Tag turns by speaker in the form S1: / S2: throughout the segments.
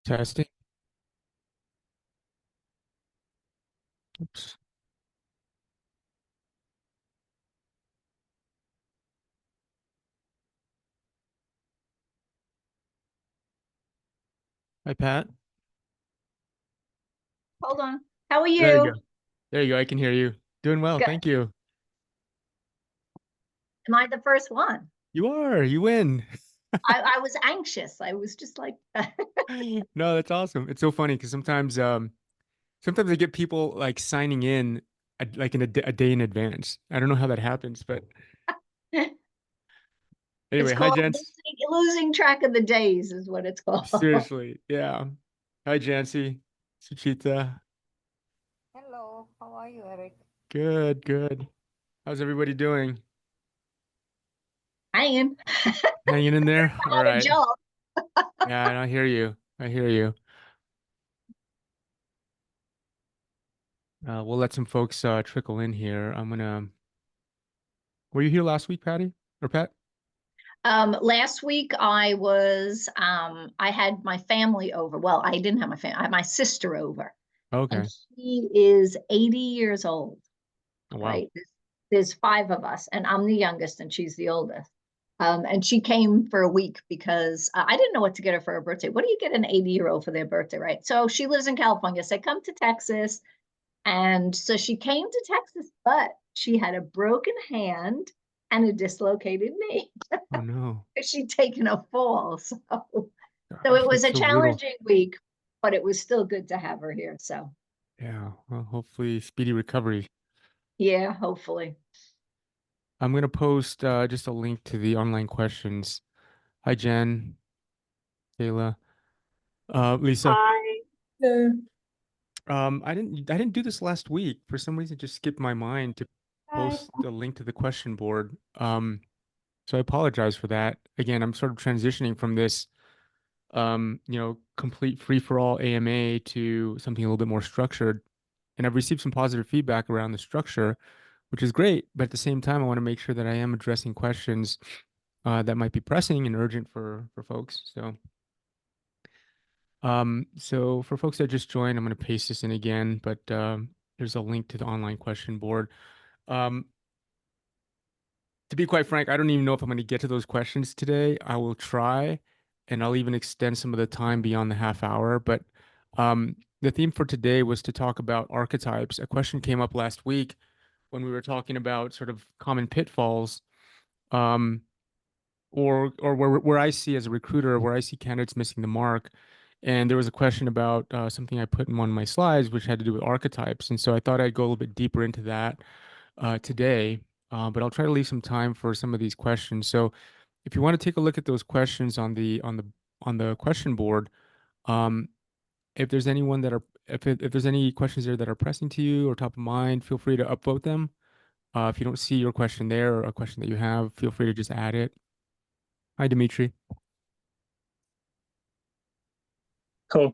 S1: Testing. Oops. Hi, Pat.
S2: Hold on. How are
S1: There you
S2: you?
S1: go. There you go. I can hear you. Doing well.
S2: Good.
S1: Thank you.
S2: Am I the first one?
S1: You are. You win.
S2: I was anxious. I was just like,
S1: No, that's awesome. It's so funny because sometimes I get people like signing in like in a day in advance. I don't know how that happens, but
S2: it's
S1: anyway, hi,
S2: called
S1: Jens.
S2: losing track of the days, is what it's called.
S1: Seriously. Yeah. Hi, Jancy. Suchita.
S3: Hello, how are you, Eric?
S1: Good, good. How's everybody doing?
S2: Hanging.
S1: Hanging in there? All
S2: Out of
S1: right.
S2: job.
S1: Yeah, I hear you. I hear you. We'll let some folks trickle in here. Were you here last week, Patty or Pat?
S2: Last week I had my family over. Well, I didn't have my family. I had my sister over, and
S1: Okay.
S2: she is 80 years old,
S1: Oh, wow.
S2: right? There's five of us, and I'm the youngest, and she's the oldest. And she came for a week because I didn't know what to get her for her birthday. What do you get an 80-year-old for their birthday, right? So she lives in California. So I come to Texas. And so she came to Texas, but she had a broken hand and a dislocated knee.
S1: Oh no.
S2: She'd taken a fall. So
S1: Gosh,
S2: it was
S1: that's
S2: a
S1: so brutal.
S2: challenging week, but it was still good to have her here. So
S1: Yeah. Well, hopefully speedy recovery.
S2: yeah, hopefully.
S1: I'm gonna post just a link to the online questions. Hi, Jen, Kayla, Lisa.
S2: Hi. Yeah.
S1: I didn't do this last week. For some reason, it just skipped my mind to
S3: Hi.
S1: post the link to the question board. So I apologize for that. Again, I'm sort of transitioning from this complete free-for-all AMA to something a little bit more structured. And I've received some positive feedback around the structure, which is great. But at the same time, I want to make sure that I am addressing questions that might be pressing and urgent for folks. So for folks that just joined, I'm going to paste this in again, but there's a link to the online question board. Um, to be quite frank, I don't even know if I'm going to get to those questions today. I will try, and I'll even extend some of the time beyond the half hour. But the theme for today was to talk about archetypes. A question came up last week when we were talking about sort of common pitfalls, um, or where I see as a recruiter, where I see candidates missing the mark. And there was a question about something I put in one of my slides, which had to do with archetypes. And so I thought I'd go a little bit deeper into that today, but I'll try to leave some time for some of these questions. So if you want to take a look at those questions on the question board, um, if there's anyone that are if there's any questions there that are pressing to you or top of mind, feel free to upvote them. If you don't see your question there or a question that you have, feel free to just add it. Hi, Dimitri.
S4: Cool.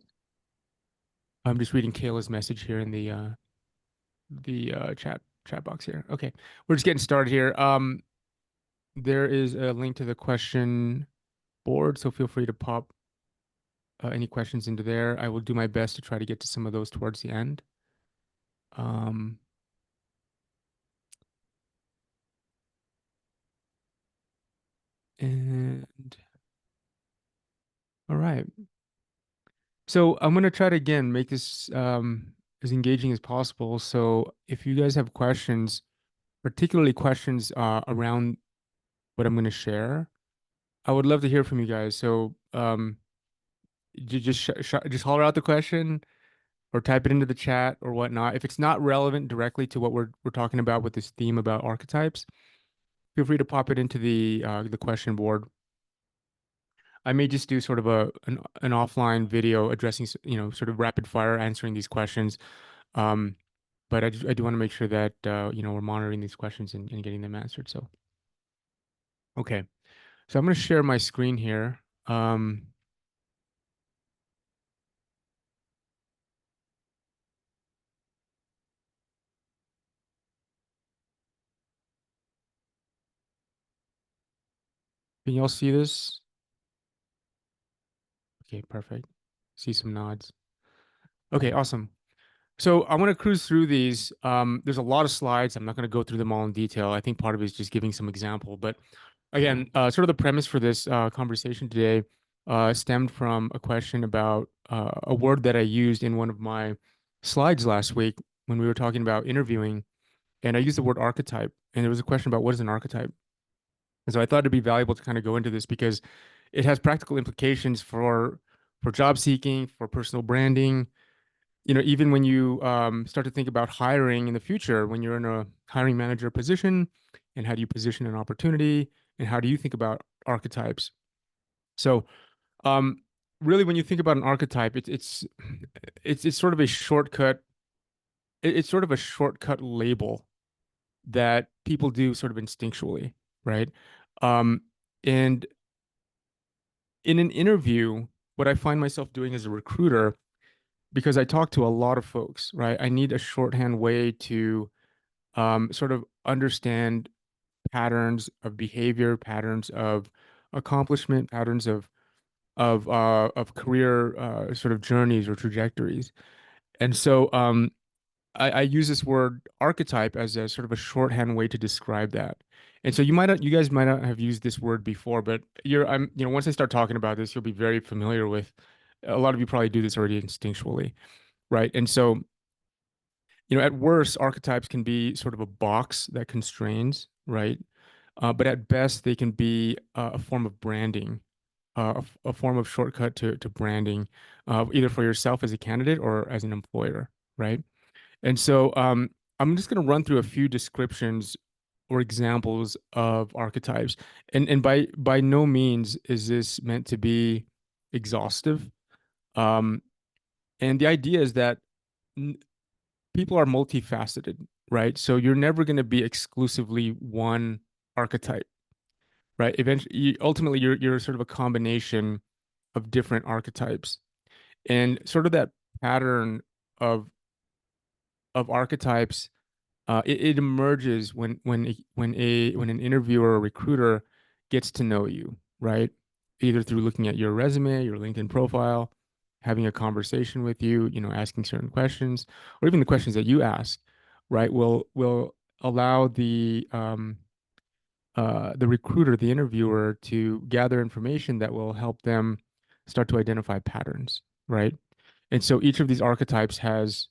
S1: I'm just reading Kayla's message here in the chat box here. Okay, we're just getting started here. There is a link to the question board, so feel free to pop any questions into there. I will do my best to try to get to some of those towards the end. Um, and all right. So I'm gonna try to again make this as engaging as possible. So if you guys have questions, particularly questions around what I'm gonna share, I would love to hear from you guys. So just holler out the question or type it into the chat or whatnot. If it's not relevant directly to what we're talking about with this theme about archetypes, feel free to pop it into the question board. I may just do sort of an offline video addressing, sort of rapid fire answering these questions. Um, but I do want to make sure that we're monitoring these questions and getting them answered. So, okay. So I'm going to share my screen here. Can you all see this? Okay, perfect. See some nods. Okay, awesome. So I want to cruise through these. There's a lot of slides. I'm not going to go through them all in detail. I think part of it is just giving some example. But again, sort of the premise for this conversation today stemmed from a question about a word that I used in one of my slides last week when we were talking about interviewing. And I used the word archetype. And there was a question about what is an archetype. And so I thought it'd be valuable to kind of go into this because it has practical implications for job seeking, for personal branding, even when you start to think about hiring in the future, when you're in a hiring manager position, and how do you position an opportunity, and how do you think about archetypes? So, um, really, when you think about an archetype, it's sort of a shortcut. It's sort of a shortcut label that people do sort of instinctually, right? Um, and in an interview, what I find myself doing as a recruiter, because I talk to a lot of folks, right? I need a shorthand way to sort of understand patterns of behavior, patterns of accomplishment, patterns of career sort of journeys or trajectories. And so I use this word archetype as a sort of a shorthand way to describe that. And so you guys might not have used this word before, but once I start talking about this, you'll be very familiar with. A lot of you probably do this already instinctually, right? And so at worst, archetypes can be sort of a box that constrains, right? But at best, they can be a form of branding, a form of shortcut to branding, either for yourself as a candidate or as an employer, right? And so I'm just going to run through a few descriptions or examples of archetypes, and by no means is this meant to be exhaustive. Um, and the idea is that people are multifaceted, right? So you're never going to be exclusively one archetype, right? Eventually, ultimately, you're sort of a combination of different archetypes, and sort of that pattern of archetypes. It emerges when an interviewer or recruiter gets to know you, right? Either through looking at your resume, your LinkedIn profile, having a conversation with you, asking certain questions, or even the questions that you ask, right? Will allow the recruiter, the interviewer, to gather information that will help them start to identify patterns, right? And so each of these archetypes has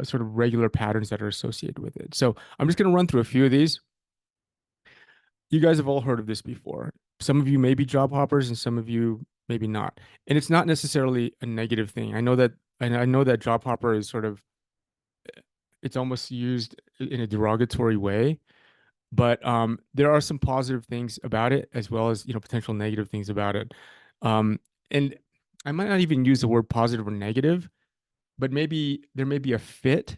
S1: sort of regular patterns that are associated with it. So I'm just going to run through a few of these. You guys have all heard of this before. Some of you may be job hoppers, and some of you maybe not. And it's not necessarily a negative thing. I know that job hopper is sort of, it's almost used in a derogatory way, but there are some positive things about it as well as potential negative things about it. Um, and I might not even use the word positive or negative, but maybe there may be a fit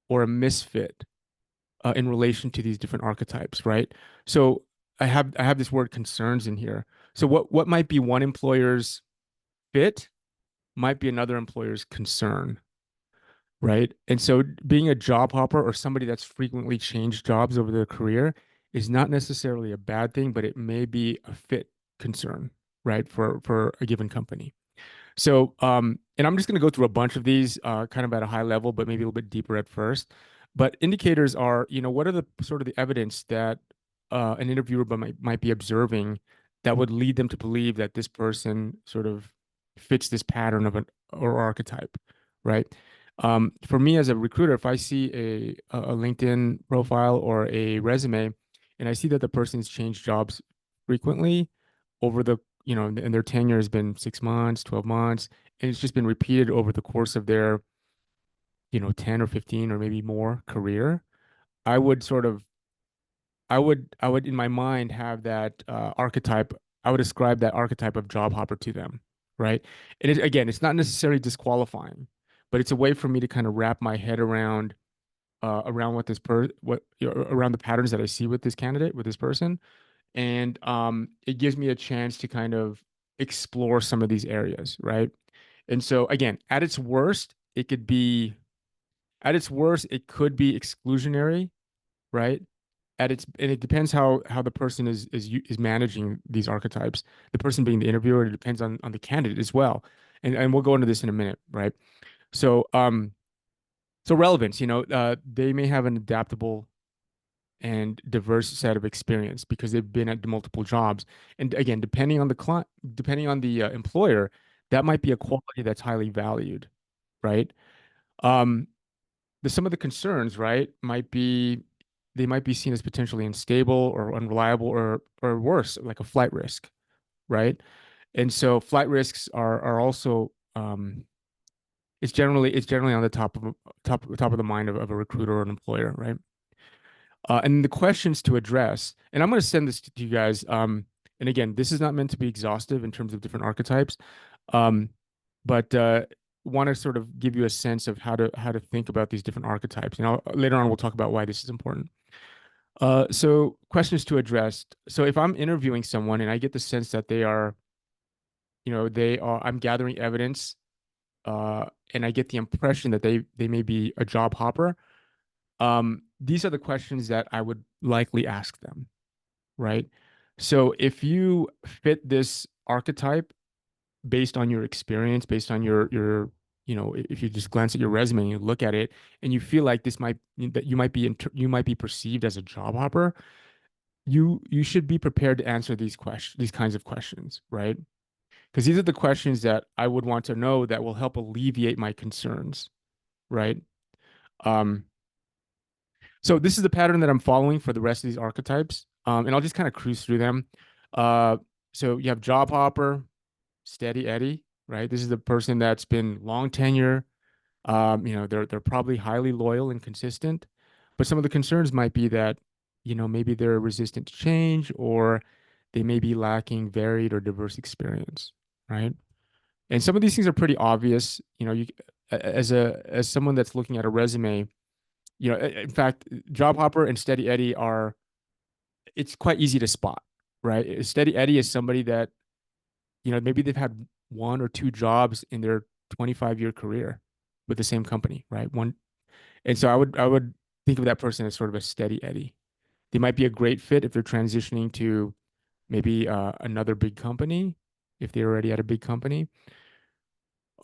S1: or a misfit in relation to these different archetypes, right? So I have this word concerns in here. So what might be one employer's fit might be another employer's concern, right? And so being a job hopper or somebody that's frequently changed jobs over their career is not necessarily a bad thing, but it may be a fit concern, right, for a given company. So, and I'm just going to go through a bunch of these, kind of at a high level, but maybe a little bit deeper at first. But indicators are, what are the sort of the evidence that an interviewer might be observing that would lead them to believe that this person sort of fits this pattern of an or archetype, right? For me as a recruiter, if I see a LinkedIn profile or a resume, and I see that the person's changed jobs frequently over and their tenure has been 6 months, 12 months, and it's just been repeated over the course of their, 10 or 15 or maybe more career, I would sort of, I would in my mind have that archetype. I would ascribe that archetype of job hopper to them, right? And again, it's not necessarily disqualifying, but it's a way for me to kind of wrap my head around around around the patterns that I see with this candidate, with this person, and it gives me a chance to kind of explore some of these areas, right? And so again, at its worst, it could be exclusionary, right? and it depends how the person is managing these archetypes. The person being the interviewer, it depends on the candidate as well. And we'll go into this in a minute, right? So so relevance, they may have an adaptable and diverse set of experience because they've been at multiple jobs. And again, depending on the client, depending on the employer, that might be a quality that's highly valued, right? Um, some of the concerns, right, might be they might be seen as potentially unstable or unreliable or worse, like a flight risk, right? And so flight risks are also it's generally on the top of the mind of a recruiter or an employer, right? And the questions to address, and I'm going to send this to you guys. And again, this is not meant to be exhaustive in terms of different archetypes, um, but want to sort of give you a sense of how to think about these different archetypes. And later on, we'll talk about why this is important. So questions to address. So if I'm interviewing someone and I get the sense that I'm gathering evidence, and I get the impression that they may be a job hopper. These are the questions that I would likely ask them, right? So if you fit this archetype based on your experience, based on if you just glance at your resume and you look at it and you feel like that you might be perceived as a job hopper, you should be prepared to answer these kinds of questions, right? Because these are the questions that I would want to know that will help alleviate my concerns, right? Um, So this is the pattern that I'm following for the rest of these archetypes. And I'll just kind of cruise through them. Uh, so you have job hopper, steady Eddie, right? This is the person that's been long tenure. They're probably highly loyal and consistent, but some of the concerns might be that, maybe they're resistant to change or they may be lacking varied or diverse experience, right? And some of these things are pretty obvious. As someone that's looking at a resume, in fact, Job Hopper and Steady Eddie it's quite easy to spot, right? Steady Eddie is somebody that, maybe they've had one or two jobs in their 25-year career with the same company, right? And so I would think of that person as sort of a Steady Eddie. They might be a great fit if they're transitioning to maybe another big company, if they're already at a big company.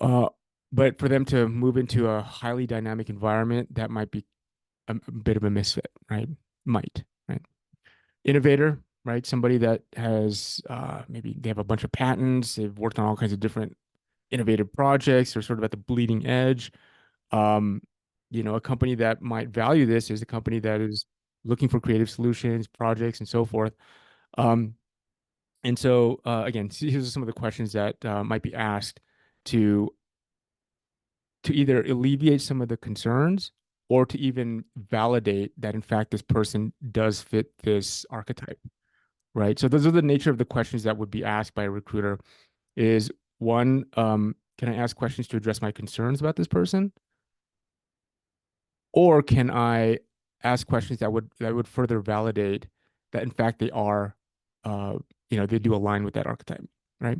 S1: Uh, but for them to move into a highly dynamic environment, that might be a bit of a misfit, right? Right? Innovator, right? Somebody that has maybe they have a bunch of patents, they've worked on all kinds of different innovative projects, or sort of at the bleeding edge. Um, a company that might value this is a company that is looking for creative solutions, projects, and so forth. Um, and so again, here's some of the questions that might be asked to either alleviate some of the concerns or to even validate that in fact this person does fit this archetype, right? So those are the nature of the questions that would be asked by a recruiter. Is one, can I ask questions to address my concerns about this person, or can I ask questions that would further validate that in fact they are, they do align with that archetype, right?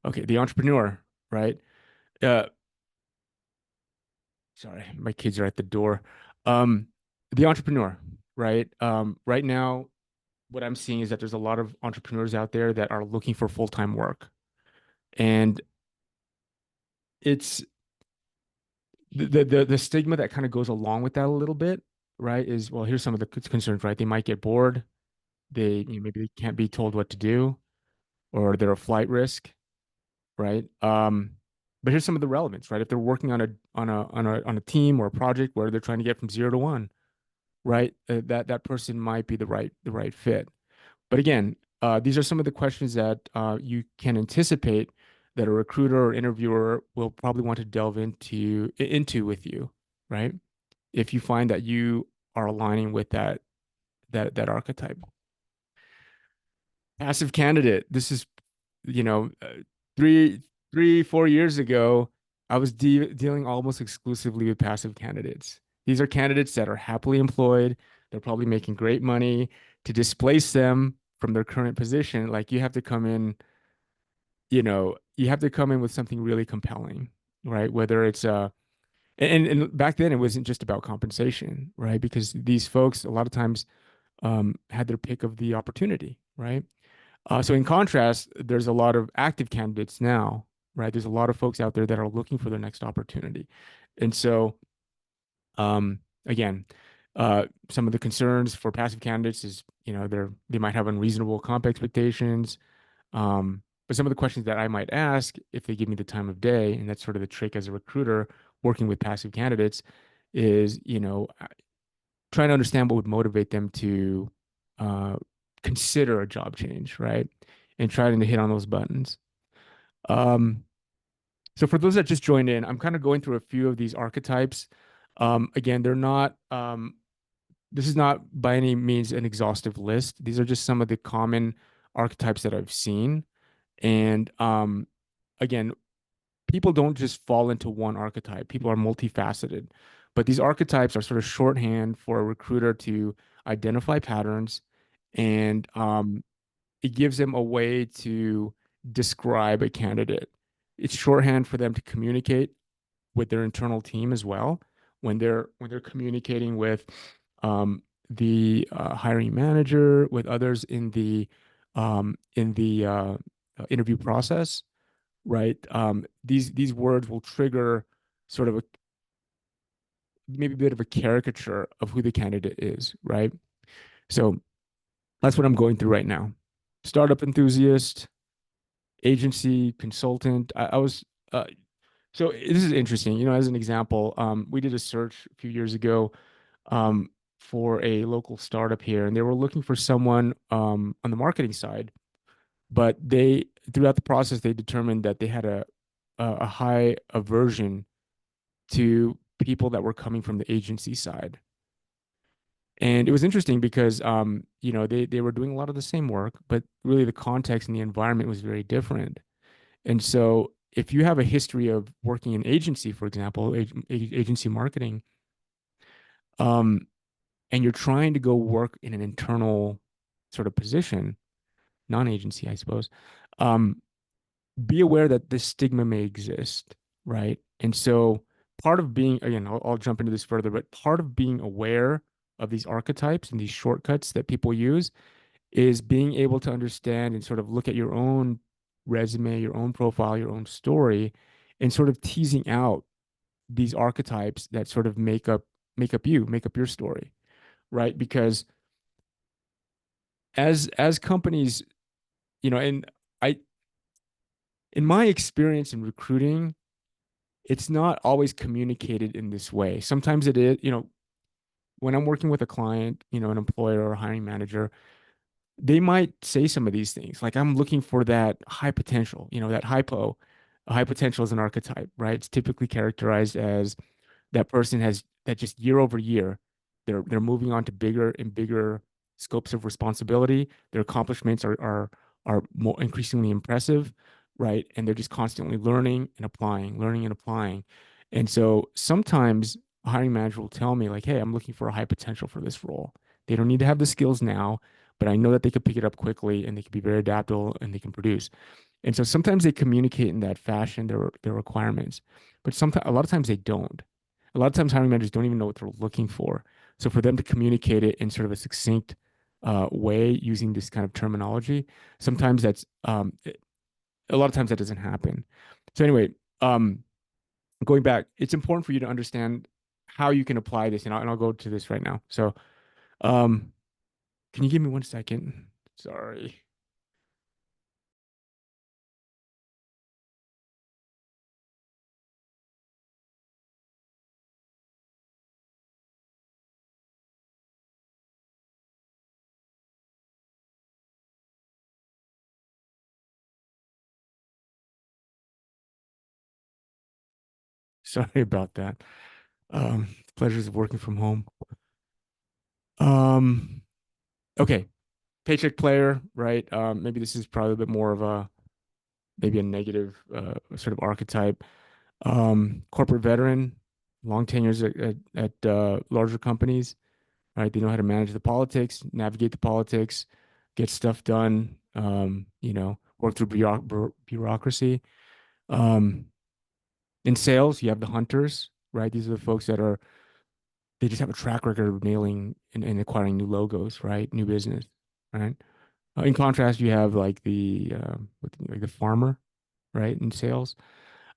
S1: Okay, the entrepreneur, right? Uh, Sorry, my kids are at the door. Um, the entrepreneur, right? Right now, what I'm seeing is that there's a lot of entrepreneurs out there that are looking for full-time work. And it's the stigma that kind of goes along with that a little bit, right? Is, well, here's some of the concerns, right? They might get bored. Maybe they can't be told what to do, or they're a flight risk, right? But here's some of the relevance, right? If they're working on a team or a project where they're trying to get from 0 to 1, right? That person might be the right fit. But again, these are some of the questions that you can anticipate that a recruiter or interviewer will probably want to delve into with you, right? If you find that you are aligning with that archetype. Passive candidate. This is, you know, uh, 4 years ago, I was dealing almost exclusively with passive candidates. These are candidates that are happily employed. They're probably making great money. To displace them from their current position, like you have to come in with something really compelling, right? Whether it's And back then it wasn't just about compensation, right? Because these folks a lot of times had their pick of the opportunity, right? So in contrast, there's a lot of active candidates now, right? There's a lot of folks out there that are looking for their next opportunity. And so, again, some of the concerns for passive candidates is, they might have unreasonable comp expectations. But some of the questions that I might ask if they give me the time of day, and that's sort of the trick as a recruiter working with passive candidates, is, trying to understand what would motivate them to uh, consider a job change, right? And trying to hit on those buttons. Um, so for those that just joined in, I'm kind of going through a few of these archetypes. Again, they're not, this is not by any means an exhaustive list. These are just some of the common archetypes that I've seen. And again, people don't just fall into one archetype. People are multifaceted. But these archetypes are sort of shorthand for a recruiter to identify patterns, and it gives them a way to describe a candidate. It's shorthand for them to communicate with their internal team as well when they're communicating with the hiring manager, with others in the interview process, right? These words will trigger sort of maybe a bit of a caricature of who the candidate is, right? So that's what I'm going through right now. Startup enthusiast, agency, consultant. I was so this is interesting. As an example, we did a search a few years ago um, for a local startup here, and they were looking for someone on the marketing side, but throughout the process they determined that they had a high aversion to people that were coming from the agency side. And it was interesting because they were doing a lot of the same work, but really the context and the environment was very different. And so if you have a history of working in agency, for example, agency marketing, um, and you're trying to go work in an internal sort of position, non-agency, I suppose, um, be aware that this stigma may exist, right? And so part of being, again, I'll jump into this further, but part of being aware of these archetypes and these shortcuts that people use is being able to understand and sort of look at your own resume, your own profile, your own story, and sort of teasing out these archetypes that sort of make up your story, right? Because as companies, and I in my experience in recruiting, it's not always communicated in this way. Sometimes it is, when I'm working with a client, an employer or a hiring manager, they might say some of these things. Like, I'm looking for that high potential, that hypo. A high potential is an archetype, right? It's typically characterized as that person has that just year over year, they're moving on to bigger and bigger scopes of responsibility. Their accomplishments are more increasingly impressive, right? And they're just constantly learning and applying, learning and applying. And so sometimes a hiring manager will tell me like, "Hey, I'm looking for a high potential for this role. They don't need to have the skills now, but I know that they could pick it up quickly and they can be very adaptable and they can produce." And so sometimes they communicate in that fashion their requirements, but sometimes a lot of times they don't. A lot of times hiring managers don't even know what they're looking for. So for them to communicate it in sort of a succinct way using this kind of terminology, sometimes a lot of times that doesn't happen. So anyway, um, going back, it's important for you to understand how you can apply this, and I'll go to this right now. So, um, can you give me 1 second? Sorry. Sorry about that. Pleasures of working from home. Um, okay. Paycheck player, right? Maybe this is probably a bit more of maybe a negative sort of archetype. Corporate veteran, long tenures at larger companies, right? They know how to manage the politics, navigate the politics, get stuff done, work through bureaucracy. Um, in sales, you have the hunters, right? These are the folks that are, they just have a track record of nailing and acquiring new logos, right? New business, right? In contrast, you have like like the farmer, right, in sales.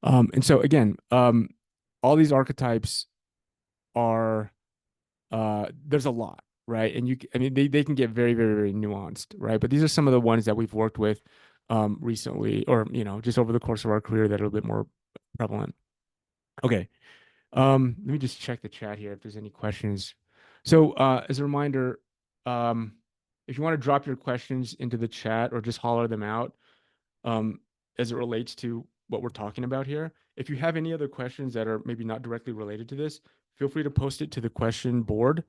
S1: And so again, all these archetypes are there's a lot, right? And I mean, they can get very, very, very nuanced, right? But these are some of the ones that we've worked with recently, or just over the course of our career that are a bit more prevalent. Okay. Let me just check the chat here if there's any questions. So as a reminder, if you want to drop your questions into the chat or just holler them out as it relates to what we're talking about here. If you have any other questions that are maybe not directly related to this, feel free to post it to the question board.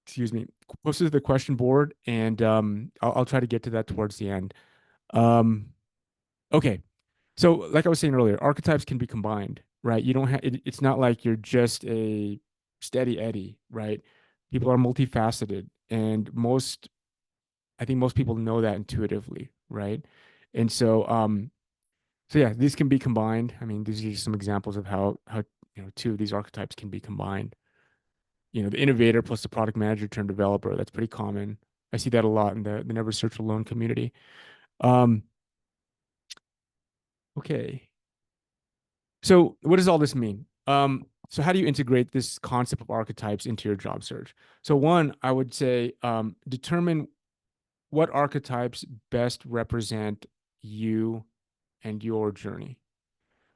S1: Excuse me, post it to the question board, and I'll try to get to that towards the end. Okay. So like I was saying earlier, archetypes can be combined, right? You don't have it's not like you're just a steady Eddie, right? People are multifaceted, and I think most people know that intuitively, right? And so yeah, these can be combined. I mean, these are just some examples of how two of these archetypes can be combined. The innovator plus the product manager turned developer. That's pretty common. I see that a lot in the Never Search Alone community. Um, okay. So what does all this mean? So how do you integrate this concept of archetypes into your job search? So one, I would say determine what archetypes best represent you and your journey.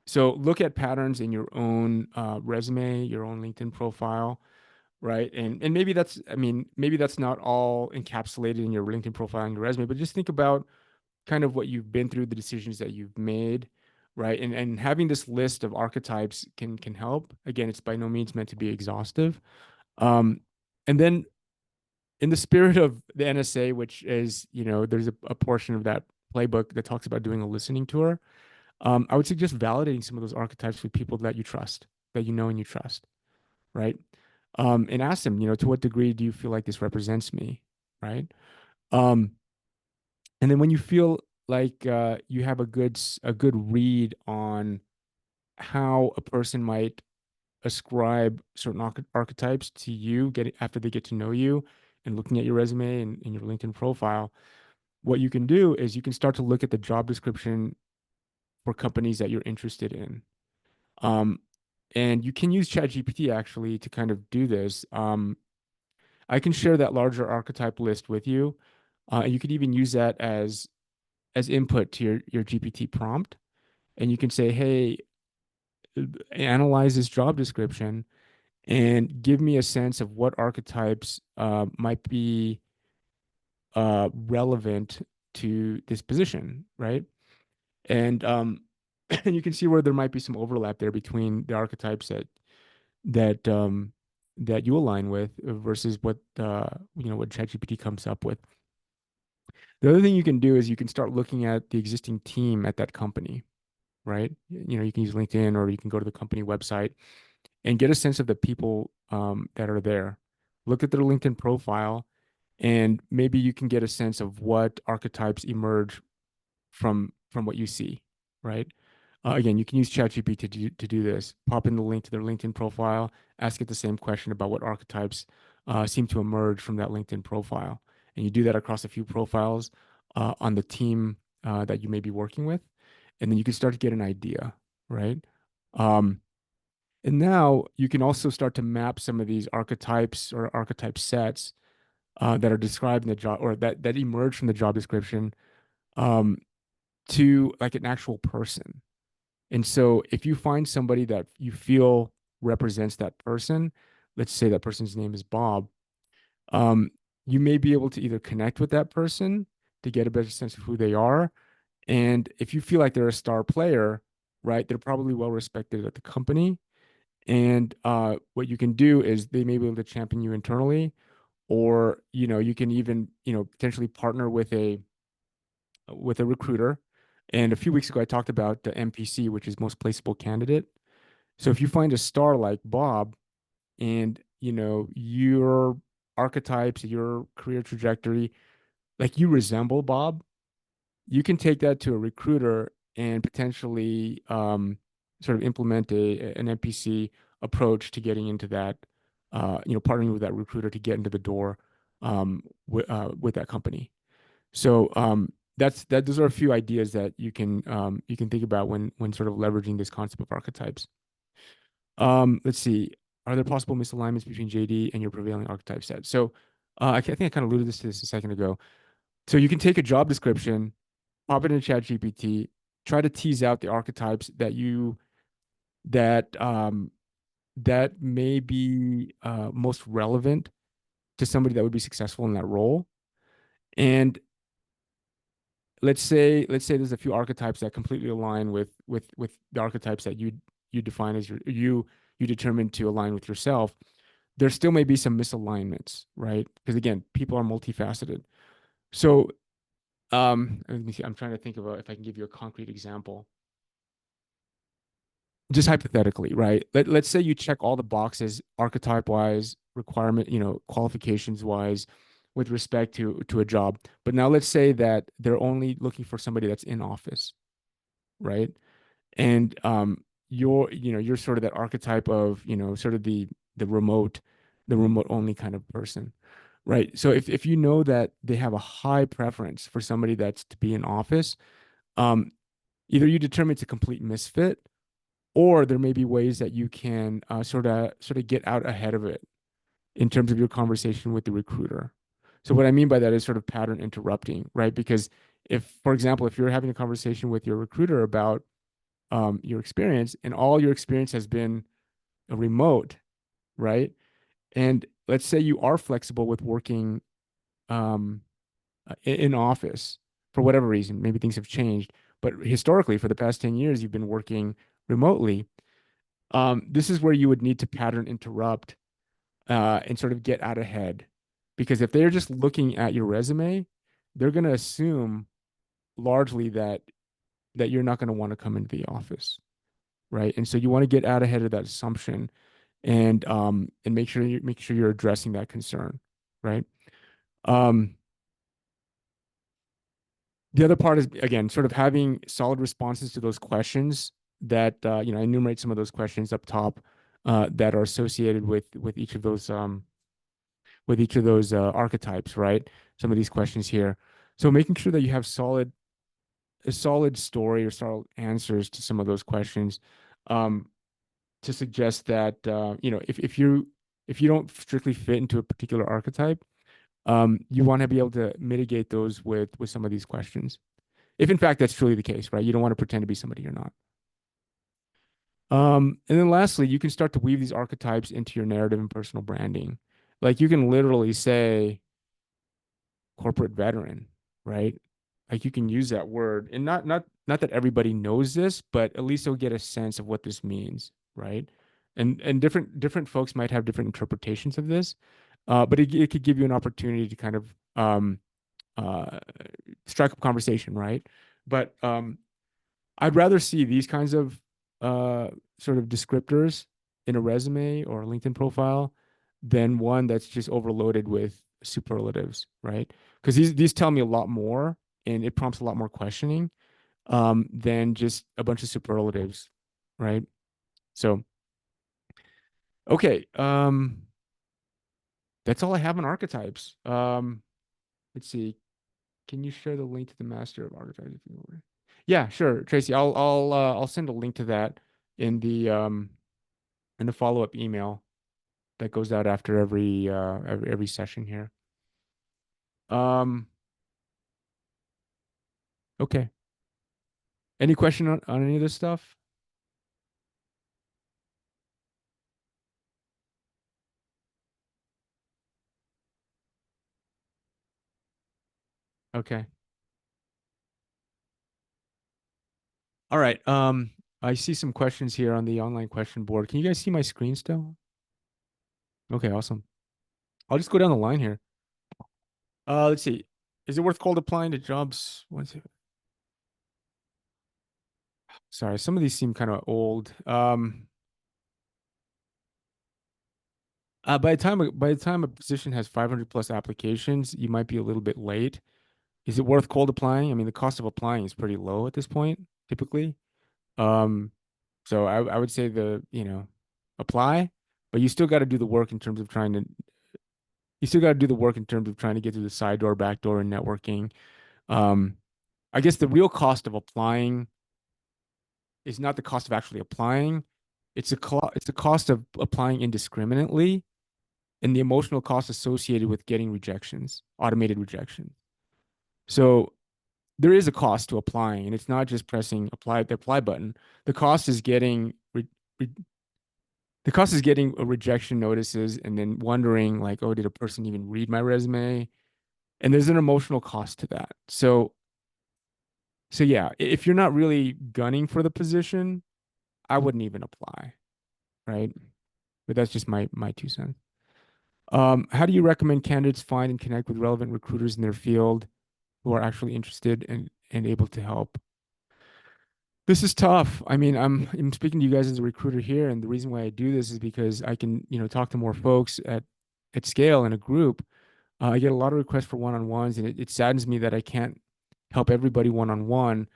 S1: So look at patterns in your own resume, your own LinkedIn profile, right? And maybe maybe that's not all encapsulated in your LinkedIn profile and your resume, but just think about kind of what you've been through, the decisions that you've made, right? And having this list of archetypes can help. Again, it's by no means meant to be exhaustive. And then in the spirit of the NSA, which is, there's a portion of that playbook that talks about doing a listening tour. I would suggest validating some of those archetypes with people that you trust, that you know and you trust, right? And ask them, to what degree do you feel like this represents me, right? And then when you feel like you have a good read on how a person might ascribe certain archetypes to you, after they get to know you and looking at your resume and your LinkedIn profile, what you can do is you can start to look at the job description for companies that you're interested in. And you can use ChatGPT actually to kind of do this. I can share that larger archetype list with you. And you could even use that as input to your GPT prompt. And you can say, hey, analyze this job description and give me a sense of what archetypes might be relevant to this position, right? And and you can see where there might be some overlap there between the archetypes that you align with versus what what ChatGPT comes up with. The other thing you can do is you can start looking at the existing team at that company, right? You can use LinkedIn or you can go to the company website and get a sense of the people that are there. Look at their LinkedIn profile, and maybe you can get a sense of what archetypes emerge from what you see, right? Again, you can use ChatGPT to do this. Pop in the link to their LinkedIn profile, ask it the same question about what archetypes seem to emerge from that LinkedIn profile. And you do that across a few profiles on the team that you may be working with. And then you can start to get an idea, right? And now you can also start to map some of these archetypes or archetype sets that are described in the job or that emerge from the job description to like an actual person. And so if you find somebody that you feel represents that person, let's say that person's name is Bob, you may be able to either connect with that person to get a better sense of who they are. And if you feel like they're a star player, right, they're probably well respected at the company. And what you can do is they may be able to champion you internally, or you can even potentially partner with a recruiter. And a few weeks ago, I talked about the MPC, which is most placeable candidate. So if you find a star like Bob, and your archetypes, your career trajectory, like you resemble Bob, you can take that to a recruiter and potentially sort of implement an NPC approach to getting into that, partnering with that recruiter to get into the door with that company. So those are a few ideas that you can think about when sort of leveraging this concept of archetypes. Let's see. Are there possible misalignments between JD and your prevailing archetype set? So I think I kind of alluded to this a second ago. So you can take a job description, pop it in ChatGPT, try to tease out the archetypes that may be most relevant to somebody that would be successful in that role. And let's say there's a few archetypes that completely align with the archetypes that you define as you determine to align with yourself. There still may be some misalignments, right? Because again, people are multifaceted. So let me see. I'm trying to think about if I can give you a concrete example. Just hypothetically, right? Let's say you check all the boxes archetype wise, requirement, qualifications wise, with respect to a job. But now let's say that they're only looking for somebody that's in office, right? And you're sort of that archetype of, sort of the remote only kind of person, right? So if you know that they have a high preference for somebody that's to be in office, either you determine it's a complete misfit, or there may be ways that you can sort of get out ahead of it in terms of your conversation with the recruiter. So what I mean by that is sort of pattern interrupting, right? Because for example, if you're having a conversation with your recruiter about your experience, and all your experience has been a remote, right? And let's say you are flexible with working in office for whatever reason, maybe things have changed, but historically for the past 10 years, you've been working remotely. This is where you would need to pattern interrupt and sort of get out ahead. Because if they're just looking at your resume, they're going to assume largely that you're not going to want to come into the office, right? And so you want to get out ahead of that assumption and make sure you're addressing that concern, right? The other part is, again, sort of having solid responses to those questions that I enumerate some of those questions up top that are associated with each of those archetypes, right? Some of these questions here. So making sure that you have a solid story or solid answers to some of those questions, to suggest that if you don't strictly fit into a particular archetype, you want to be able to mitigate those with some of these questions. If in fact that's truly the case, right? You don't want to pretend to be somebody you're not. And then lastly, you can start to weave these archetypes into your narrative and personal branding. Like you can literally say corporate veteran, right? Like you can use that word, and not that everybody knows this, but at least they'll get a sense of what this means, right? And different folks might have different interpretations of this, but it could give you an opportunity to kind of strike up conversation, right? But I'd rather see these kinds of sort of descriptors in a resume or a LinkedIn profile than one that's just overloaded with superlatives, right? Because these tell me a lot more, and it prompts a lot more questioning than just a bunch of superlatives, right? So, okay, that's all I have on archetypes. Let's see. Can you share the link to the Master of Archetypes? Yeah, sure, Tracy. I'll send a link to that in the follow-up email that goes out after every session here. Okay. Any question on any of this stuff? Okay. All right. I see some questions here on the online question board. Can you guys see my screen still? Okay, awesome. I'll just go down the line here. Let's see. Is it worth cold applying to jobs? Sorry, some of these seem kind of old. By the time a position has 500 plus applications, you might be a little bit late. Is it worth cold applying? I mean, the cost of applying is pretty low at this point, typically. Um, So I would say apply, but you still got to do the work in terms of you still got to do the work in terms of trying to get through the side door, back door, and networking. Um, I guess the real cost of applying is not the cost of actually applying. It's the cost of applying indiscriminately and the emotional cost associated with getting rejections, automated rejections. So there is a cost to applying, and it's not just pressing the apply button. The cost is getting re, the cost is getting rejection notices and then wondering like, oh, did a person even read my resume? And there's an emotional cost to that. So yeah, if you're not really gunning for the position, I wouldn't even apply, right? But that's just my 2 cents. How do you recommend candidates find and connect with relevant recruiters in their field who are actually interested and able to help? This is tough. I mean, I'm speaking to you guys as a recruiter here, and the reason why I do this is because I can, talk to more folks at scale in a group. I get a lot of requests for one-on-ones, and it saddens me that I can't help everybody one-on-one.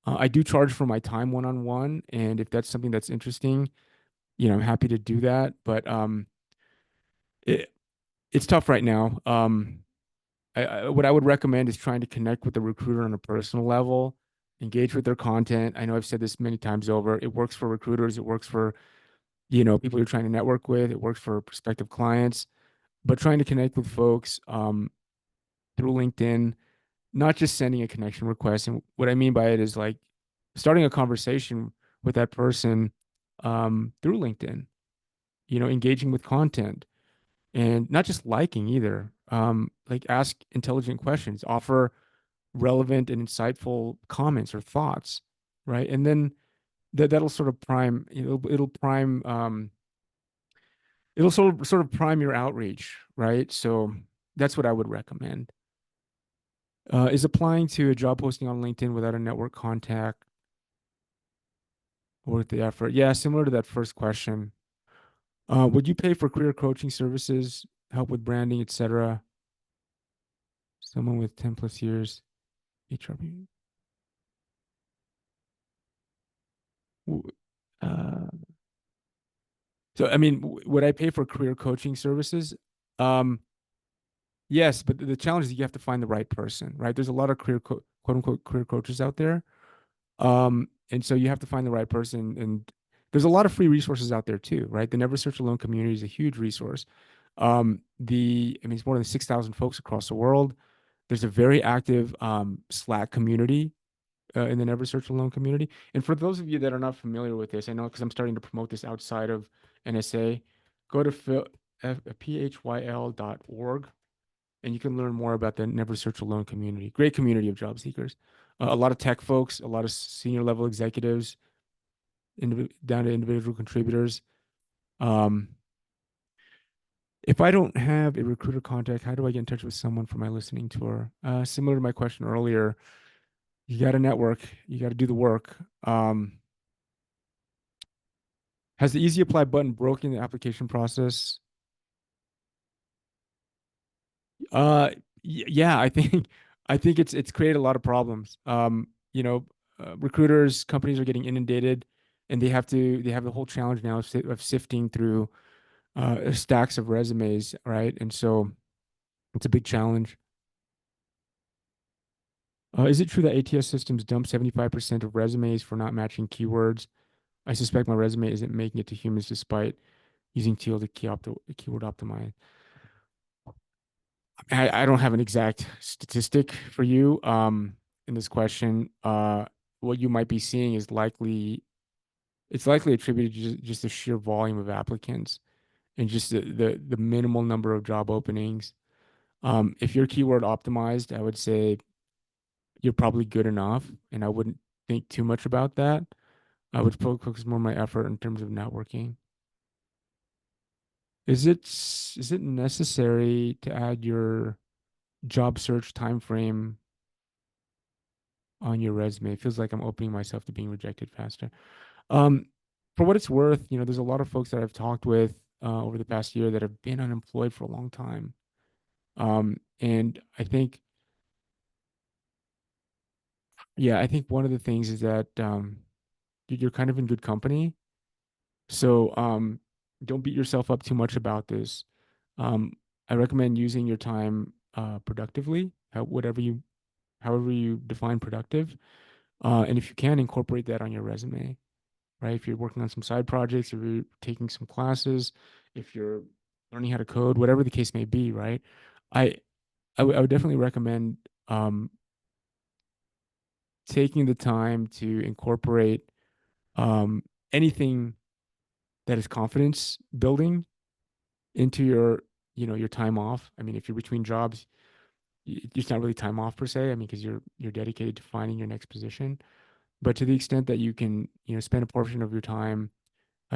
S1: I do charge for my time one-on-one, and if that's something that's interesting, I'm happy to do that. But it, it's tough right now. What I would recommend is trying to connect with the recruiter on a personal level, engage with their content. I know I've said this many times over. It works for recruiters. It works for, people you're trying to network with. It works for prospective clients. But trying to connect with folks through LinkedIn, not just sending a connection request. And what I mean by it is like starting a conversation with that person through LinkedIn, engaging with content and not just liking either. Like ask intelligent questions, offer relevant and insightful comments or thoughts, right? And then that'll sort of prime, it'll sort of prime your outreach, right? So that's what I would recommend. Is applying to a job posting on LinkedIn without a network contact worth the effort? Yeah, similar to that first question. Would you pay for career coaching services, help with branding, etc.? Someone with 10 plus years HRB. Uh, so, I mean, would I pay for career coaching services? Um, yes, but the challenge is you have to find the right person, right? There's a lot of quote unquote career coaches out there. And so you have to find the right person. And there's a lot of free resources out there too, right? The Never Search Alone community is a huge resource. It's more than 6,000 folks across the world. There's a very active Slack community in the Never Search Alone community. And for those of you that are not familiar with this, I know because I'm starting to promote this outside of NSA, go to phyl.org and you can learn more about the Never Search Alone community. Great community of job seekers. A lot of tech folks, a lot of senior level executives, down to individual contributors. If I don't have a recruiter contact, how do I get in touch with someone for my listening tour? Similar to my question earlier, you got to network, you got to do the work. Has the easy apply button broken the application process? Uh, yeah, I think it's created a lot of problems. Recruiters, companies are getting inundated, and they have the whole challenge now of sifting through stacks of resumes, right? And so it's a big challenge. Is it true that ATS systems dump 75% of resumes for not matching keywords? I suspect my resume isn't making it to humans despite using Teal to keyword optimize. I don't have an exact statistic for you in this question. What you might be seeing is it's likely attributed to just the sheer volume of applicants and just the minimal number of job openings. If you're keyword optimized, I would say you're probably good enough, and I wouldn't think too much about that. I would focus more of my effort in terms of networking. Is it necessary to add your job search time frame on your resume? It feels like I'm opening myself to being rejected faster. Um, for what it's worth, there's a lot of folks that I've talked with over the past year that have been unemployed for a long time. And I think, yeah, I think one of the things is that you're kind of in good company. So don't beat yourself up too much about this. Um, I recommend using your time productively, however you define productive. And if you can, incorporate that on your resume, right? If you're working on some side projects, if you're taking some classes, if you're learning how to code, whatever the case may be, right? I I would definitely recommend um, taking the time to incorporate um, anything that is confidence building into your, your time off. I mean, if you're between jobs, it's not really time off per se. I mean, because you're dedicated to finding your next position. But to the extent that you can, spend a portion of your time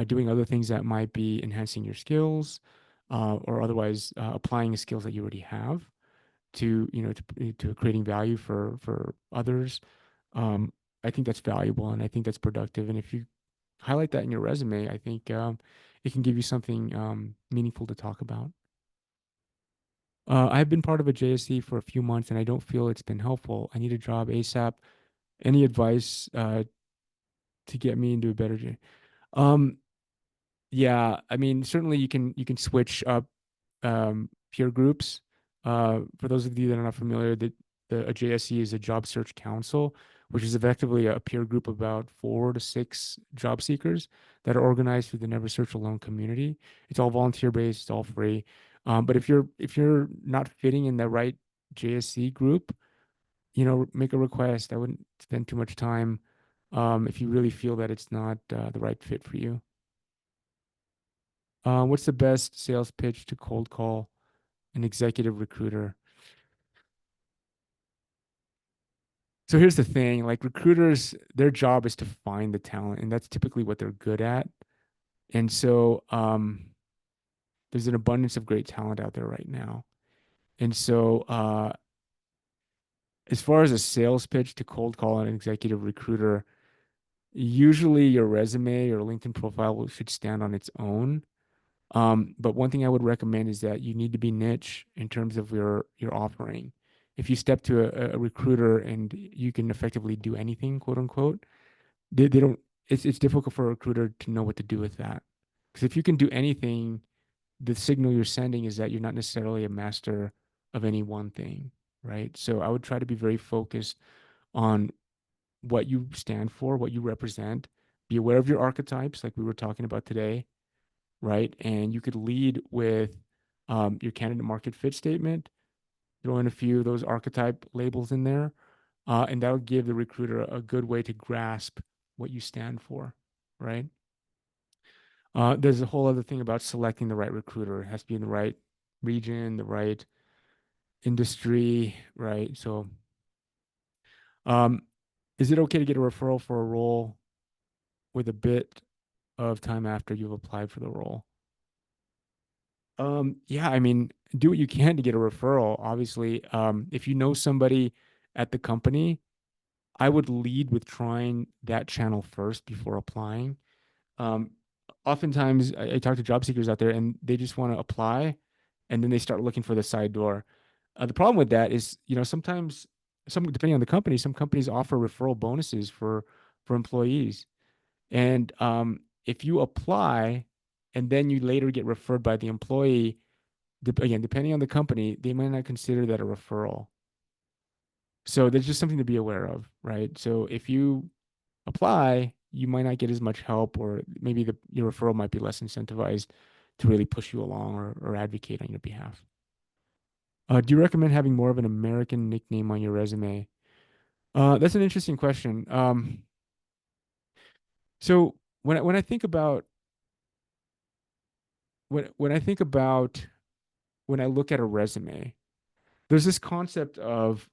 S1: doing other things that might be enhancing your skills, or otherwise applying the skills that you already have to, to creating value for others. Um, I think that's valuable, and I think that's productive. And if you highlight that in your resume, I think it can give you something meaningful to talk about. I've been part of a JSC for a few months, and I don't feel it's been helpful. I need a job ASAP. Any advice to get me into a better J? Um, yeah, I mean, certainly you can switch up peer groups. For those of you that are not familiar, a JSC is a job search council, which is effectively a peer group of about 4 to 6 job seekers that are organized through the Never Search Alone community. It's all volunteer based, it's all free. But if you're not fitting in the right JSC group, make a request. I wouldn't spend too much time if you really feel that it's not the right fit for you. What's the best sales pitch to cold call an executive recruiter? So here's the thing, like recruiters, their job is to find the talent, and that's typically what they're good at. And so there's an abundance of great talent out there right now. And so as far as a sales pitch to cold call an executive recruiter, usually your resume or LinkedIn profile should stand on its own. But one thing I would recommend is that you need to be niche in terms of your offering. If you step to a recruiter and you can effectively do anything, quote unquote, they don't. It's difficult for a recruiter to know what to do with that. Because if you can do anything, the signal you're sending is that you're not necessarily a master of any one thing, right? So I would try to be very focused on what you stand for, what you represent. Be aware of your archetypes, like we were talking about today, right? And you could lead with your candidate market fit statement, throw in a few of those archetype labels in there, and that'll give the recruiter a good way to grasp what you stand for, right? There's a whole other thing about selecting the right recruiter. It has to be in the right region, the right industry, right? So, um, is it okay to get a referral for a role with a bit of time after you've applied for the role? Yeah, I mean, do what you can to get a referral. Obviously, if you know somebody at the company, I would lead with trying that channel first before applying. Um, Oftentimes, I talk to job seekers out there, and they just want to apply, and then they start looking for the side door. The problem with that is, sometimes, depending on the company, some companies offer referral bonuses for employees, and if you apply, and then you later get referred by the employee again, depending on the company, they might not consider that a referral. So there's just something to be aware of, right? So if you apply, you might not get as much help, or maybe your referral might be less incentivized to really push you along or advocate on your behalf. Do you recommend having more of an American nickname on your resume? That's an interesting question. So when I think about when I think about when I look at a resume, there's this concept of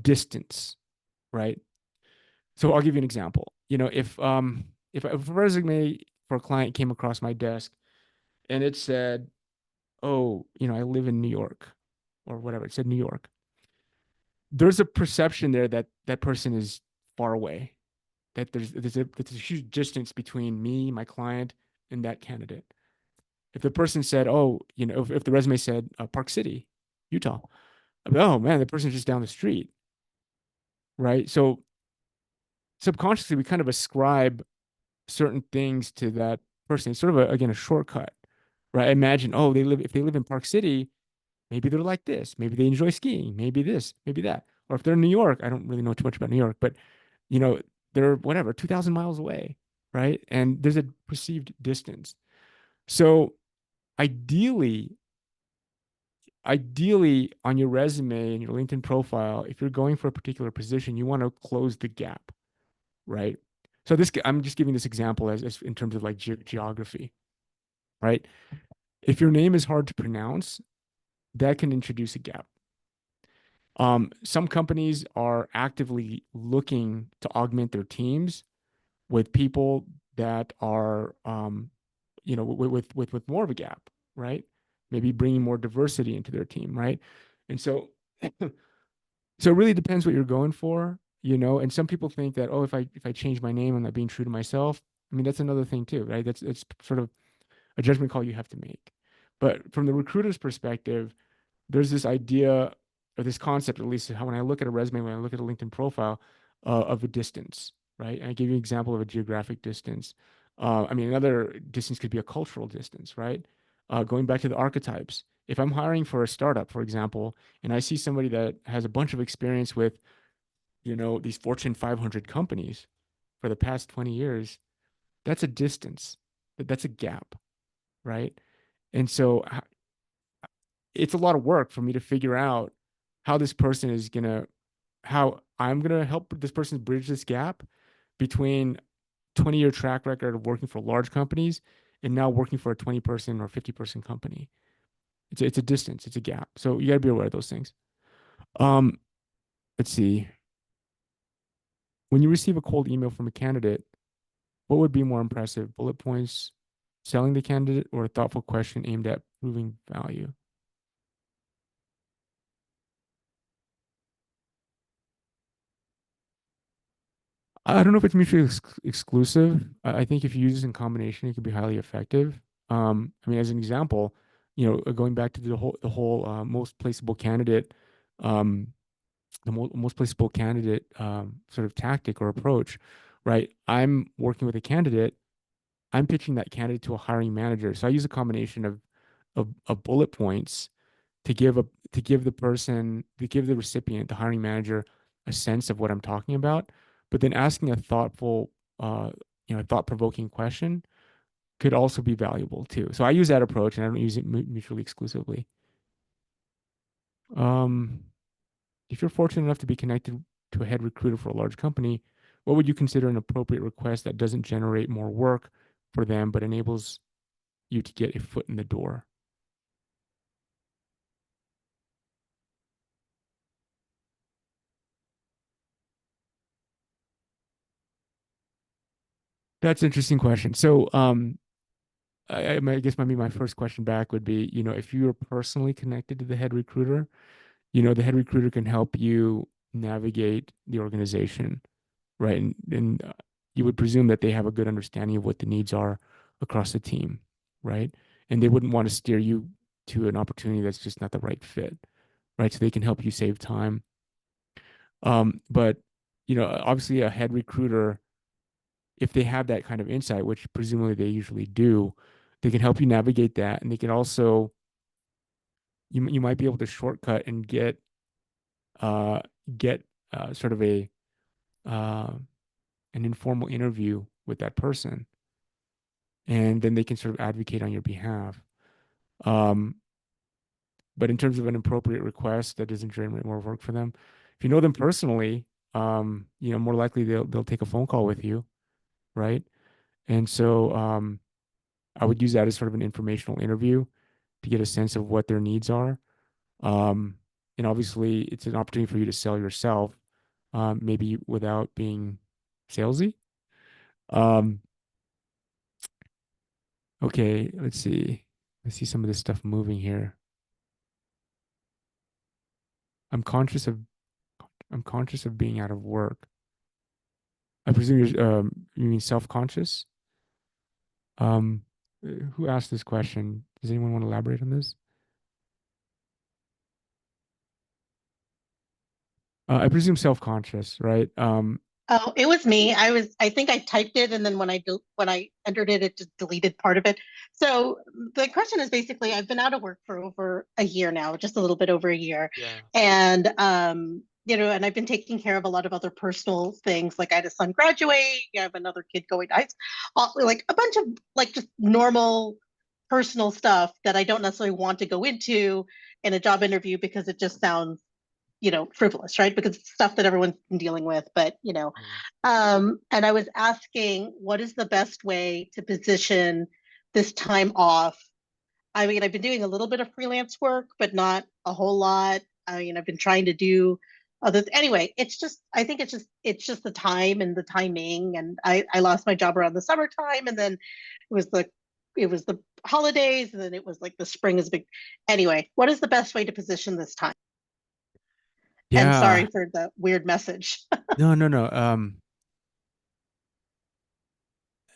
S1: distance, right? So I'll give you an example. If a resume for a client came across my desk and it said, "Oh, I live in New York," or whatever, it said New York. There's a perception there that that person is far away. That there's a huge distance between me, my client, and that candidate. If the person said, "Oh," if the resume said Park City, Utah, I'd be, "Oh man, the person's just down the street," right? So subconsciously we kind of ascribe certain things to that person. It's sort of again a shortcut, right? Imagine, oh, if they live in Park City, maybe they're like this. Maybe they enjoy skiing. Maybe this, maybe that. Or if they're in New York, I don't really know too much about New York, but you know, they're whatever, 2,000 miles away, right? And there's a perceived distance. So ideally, ideally on your resume and your LinkedIn profile, if you're going for a particular position, you want to close the gap, right? So I'm just giving this example as in terms of like geography, right? If your name is hard to pronounce, that can introduce a gap. Some companies are actively looking to augment their teams with people that are, with more of a gap, right? Maybe bringing more diversity into their team, right? And so, so it really depends what you're going for, And some people think that, oh, if I change my name, I'm not being true to myself. I mean, that's another thing too, right? It's sort of a judgment call you have to make. But from the recruiter's perspective, there's this idea or this concept, at least how when I look at a resume, when I look at a LinkedIn profile, of a distance, right? And I give you an example of a geographic distance. I mean, another distance could be a cultural distance, right? Going back to the archetypes, if I'm hiring for a startup, for example, and I see somebody that has a bunch of experience with, these Fortune 500 companies for the past 20 years, that's a distance. That's a gap, right? And so it's a lot of work for me to figure out how this person is gonna, how I'm gonna help this person bridge this gap between 20-year track record of working for large companies and now working for a 20-person or 50-person company. It's a distance, it's a gap. So you got to be aware of those things. Um, let's see. When you receive a cold email from a candidate, what would be more impressive? Bullet points selling the candidate or a thoughtful question aimed at proving value? I don't know if it's mutually exclusive. I think if you use this in combination, it could be highly effective. I mean, as an example, going back to the whole most placeable candidate, um, most placeable candidate sort of tactic or approach, right? I'm working with a candidate. I'm pitching that candidate to a hiring manager. So I use a combination of bullet points to give a to give the person to give the recipient, the hiring manager, a sense of what I'm talking about, but then asking a thoughtful, thought-provoking question could also be valuable too. So I use that approach, and I don't use it mutually exclusively. Um, if you're fortunate enough to be connected to a head recruiter for a large company, what would you consider an appropriate request that doesn't generate more work for them, but enables you to get a foot in the door? That's an interesting question. So, I guess maybe my first question back would be, if you are personally connected to the head recruiter, the head recruiter can help you navigate the organization, right? And you would presume that they have a good understanding of what the needs are across the team, right? And they wouldn't want to steer you to an opportunity that's just not the right fit, right? So they can help you save time. But obviously a head recruiter, if they have that kind of insight, which presumably they usually do, they can help you navigate that, and they can also you might be able to shortcut and uh get sort of a uh an informal interview with that person, and then they can sort of advocate on your behalf. Um, but in terms of an appropriate request that doesn't generate more work for them, if you know them personally, more likely they'll take a phone call with you, right? And so I would use that as sort of an informational interview to get a sense of what their needs are. Um, and obviously, it's an opportunity for you to sell yourself, maybe without being salesy. Um, okay, let's see. Let's see some of this stuff moving here. I'm conscious of I'm conscious of being out of work. I presume you mean self-conscious. Um, who asked this question? Does anyone want to elaborate on this? I presume self-conscious, right?
S5: Oh, it was me. I think I typed it, and then when I entered it, it just deleted part of it. So the question is basically, I've been out of work for over a year now, just a little bit over a year.
S1: Yeah.
S5: And and I've been taking care of a lot of other personal things. Like I had a son graduate, I have another kid going to high school, like a bunch of like just normal personal stuff that I don't necessarily want to go into in a job interview because it just sounds frivolous, right? Because it's stuff that everyone's been dealing with, but and I was asking, what is the best way to position this time off? I mean, I've been doing a little bit of freelance work, but not a whole lot. I mean, I've been trying to do anyway, I think it's just the time and the timing. And I lost my job around the summertime, and then it was the holidays, and then it was like the spring is big. Anyway, what is the best way to position this time? And sorry
S1: Yeah.
S5: for the weird message.
S1: No, no, no.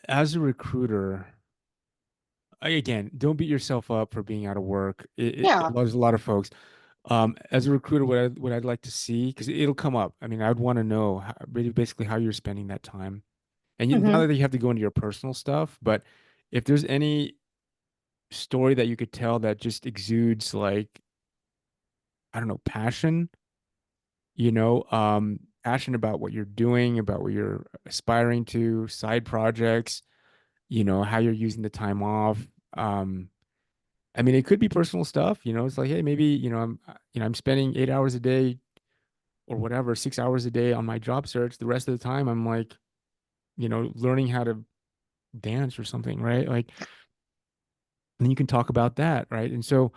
S1: As a recruiter, again, don't beat yourself up for being out of work.
S5: Yeah.
S1: There's a lot of folks. As a recruiter, what I'd like to see, because it'll come up. I mean, I would want to know really basically how you're spending that time. And not
S5: Hmm.
S1: that you have to go into your personal stuff, but if there's any story that you could tell that just exudes like, I don't know, passion, passion about what you're doing, about what you're aspiring to, side projects, how you're using the time off. Um, I mean, it could be personal stuff, it's like, hey, maybe, I'm spending 8 hours a day or whatever, 6 hours a day on my job search. The rest of the time, I'm like, learning how to dance or something, right? Like, and then you can talk about that, right? And so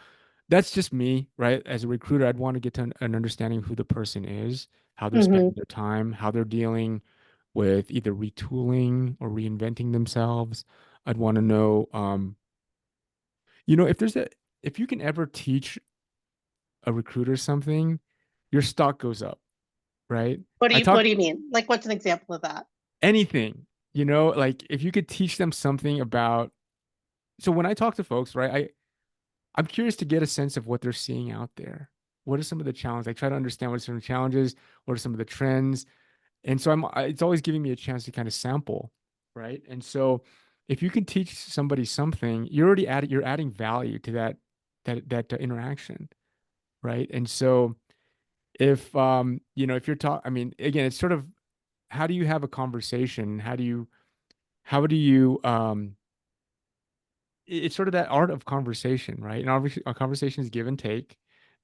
S1: that's just me, right? As a recruiter, I'd want to get to an understanding of who the person is, how they're
S5: Hmm.
S1: spending their time, how they're dealing with either retooling or reinventing themselves. I'd want to know, if you can ever teach a recruiter something, your stock goes up, right?
S5: What do
S1: I
S5: you what
S1: talk
S5: do you mean? Like, what's an example of that?
S1: anything, like if you could teach them something about, so when I talk to folks, right, I'm curious to get a sense of what they're seeing out there. What are some of the challenges? I try to understand what are some of the challenges, what are some of the trends. And so it's always giving me a chance to kind of sample, right? And so if you can teach somebody something, you're adding value to that interaction, right? And so if you're talking, I mean, again, it's sort of, how do you have a conversation? How do you it's sort of that art of conversation, right? And obviously, a conversation is give and take,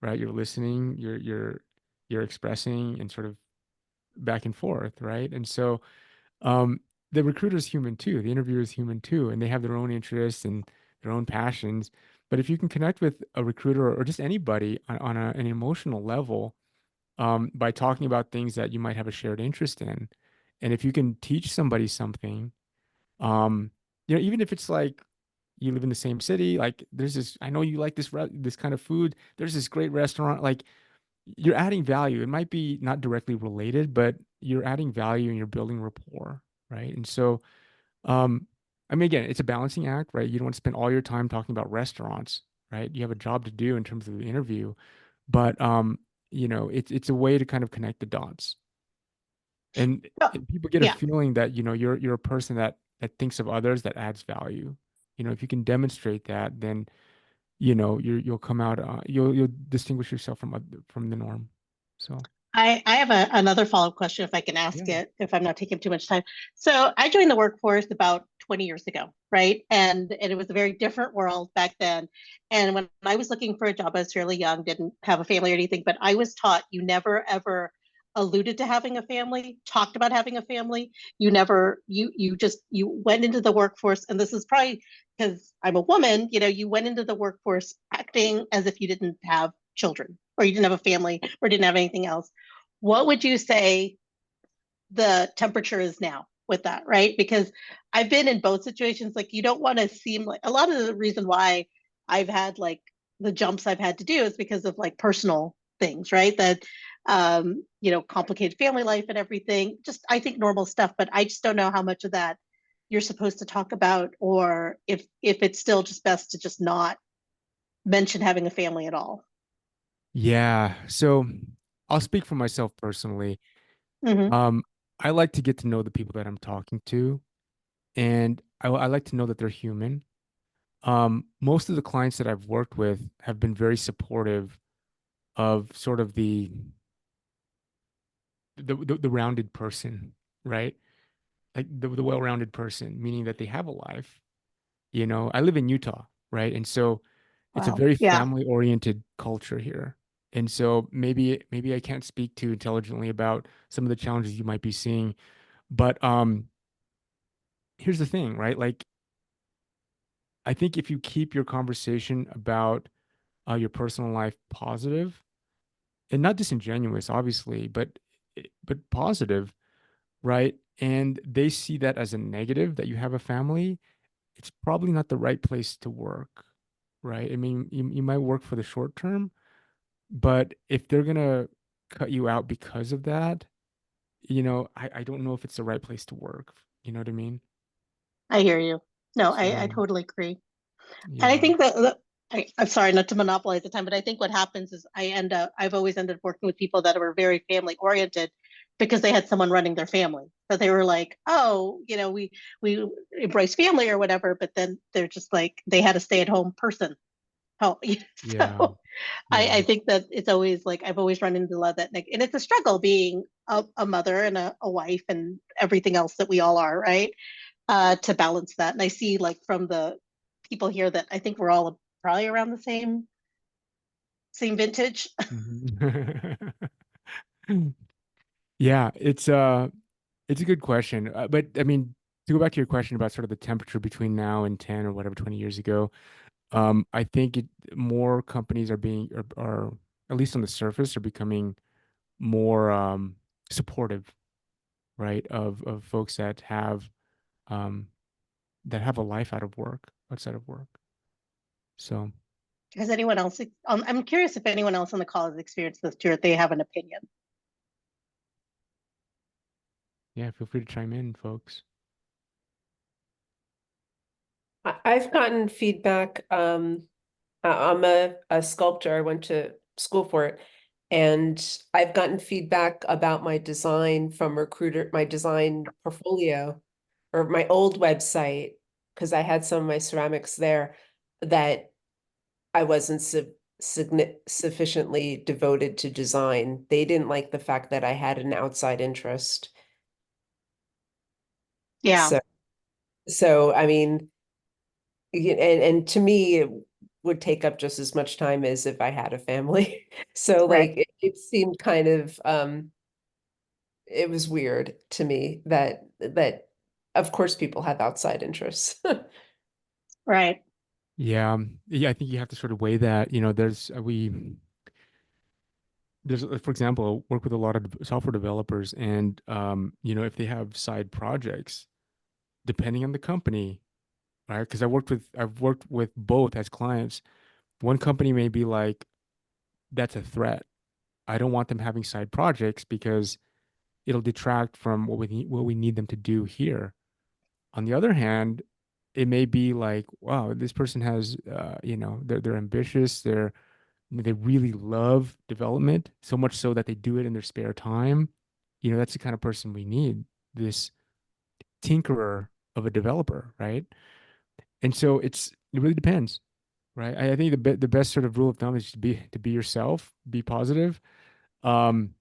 S1: right? You're listening, you're expressing, and sort of back and forth, right? And so, um, the recruiter is human too. The interviewer is human too, and they have their own interests and their own passions. But if you can connect with a recruiter or just anybody on an emotional level, by talking about things that you might have a shared interest in, and if you can teach somebody something, um, even if it's like you live in the same city, like there's this, I know you like this kind of food. There's this great restaurant. Like, you're adding value. It might be not directly related, but you're adding value and you're building rapport, right? And so, um, I mean, again, it's a balancing act, right? You don't want to spend all your time talking about restaurants, right? You have a job to do in terms of the interview, but it's a way to kind of connect the dots, and,
S5: Oh,
S1: and people get a
S5: yeah.
S1: feeling that you're a person that thinks of others, that adds value. If you can demonstrate that, then you'll come out, you'll distinguish yourself from the norm. So
S5: I have another follow-up question if I can ask
S1: yeah.
S5: it, if I'm not taking too much time. So I joined the workforce about 20 years ago, right? And it was a very different world back then. And when I was looking for a job, I was fairly young, didn't have a family or anything, but I was taught you never ever alluded to having a family, talked about having a family. You never, you went into the workforce, and this is probably because I'm a woman, you went into the workforce acting as if you didn't have children or you didn't have a family or didn't have anything else. What would you say the temperature is now with that, right? Because I've been in both situations. Like, you don't want to seem like, a lot of the reason why I've had like the jumps I've had to do is because of like personal things, right? That complicated family life and everything. Just, I think, normal stuff, but I just don't know how much of that you're supposed to talk about, or if it's still just best to just not mention having a family at all.
S1: Yeah. So I'll speak for myself personally.
S5: Hmm.
S1: Um, I like to get to know the people that I'm talking to, and I like to know that they're human. Most of the clients that I've worked with have been very supportive of sort of the rounded person, right? Like the well-rounded person, meaning that they have a life. You know, I live in Utah, right? And so it's a
S5: Wow.
S1: very
S5: Yeah.
S1: family-oriented culture here. And so maybe I can't speak too intelligently about some of the challenges you might be seeing, but here's the thing, right? Like I think if you keep your conversation about your personal life positive and not disingenuous, obviously, but positive, right? And they see that as a negative that you have a family, it's probably not the right place to work, right? I mean, you might work for the short term, but if they're gonna cut you out because of that, I don't know if it's the right place to work. You know what I mean?
S5: I hear you. No, I
S1: So,
S5: totally agree. And I
S1: yeah.
S5: think I'm sorry not to monopolize the time, but I think what happens is I've always ended up working with people that were very family oriented because they had someone running their family. So they were like, oh, we embrace family or whatever, but then they're just like, they had a stay-at-home person. Oh,
S1: Yeah.
S5: so I
S1: Yeah.
S5: think that it's always like, I've always run into a lot of that. And it's a struggle being a mother and a wife and everything else that we all are, right? To balance that. And I see like from the people here that I think we're all probably around the same vintage.
S1: Mhm. Yeah, it's a good question. But I mean, to go back to your question about sort of the temperature between now and 10 or whatever 20 years ago, I think more companies are at least on the surface are becoming more supportive, right, of folks um that have a life out of work, outside of work. So,
S5: Has anyone else, I'm curious if anyone else on the call has experienced this too, or if they have an opinion.
S1: yeah, feel free to chime in, folks.
S6: I've gotten feedback. I'm a sculptor. I went to school for it. And I've gotten feedback about my design from my design portfolio or my old website, because I had some of my ceramics there that I wasn't sufficiently devoted to design. They didn't like the fact that I had an outside interest.
S5: Yeah,
S6: So I mean, and to me, it would take up just as much time as if I had a family. So
S5: right.
S6: like it seemed kind of it was weird to me that of course people have outside interests.
S5: Right.
S1: Yeah, yeah, I think you have to sort of weigh that. There's for example, work with a lot of software developers, and if they have side projects, depending on the company, right? Because I've worked with both as clients. One company may be like, that's a threat. I don't want them having side projects because it'll detract from what we need them to do here. On the other hand, it may be like, wow, this person has, they're ambitious, they really love development, so much so that they do it in their spare time. That's the kind of person we need, this tinkerer of a developer, right? And so it really depends, right? I think the best sort of rule of thumb is to be yourself, be positive. Um,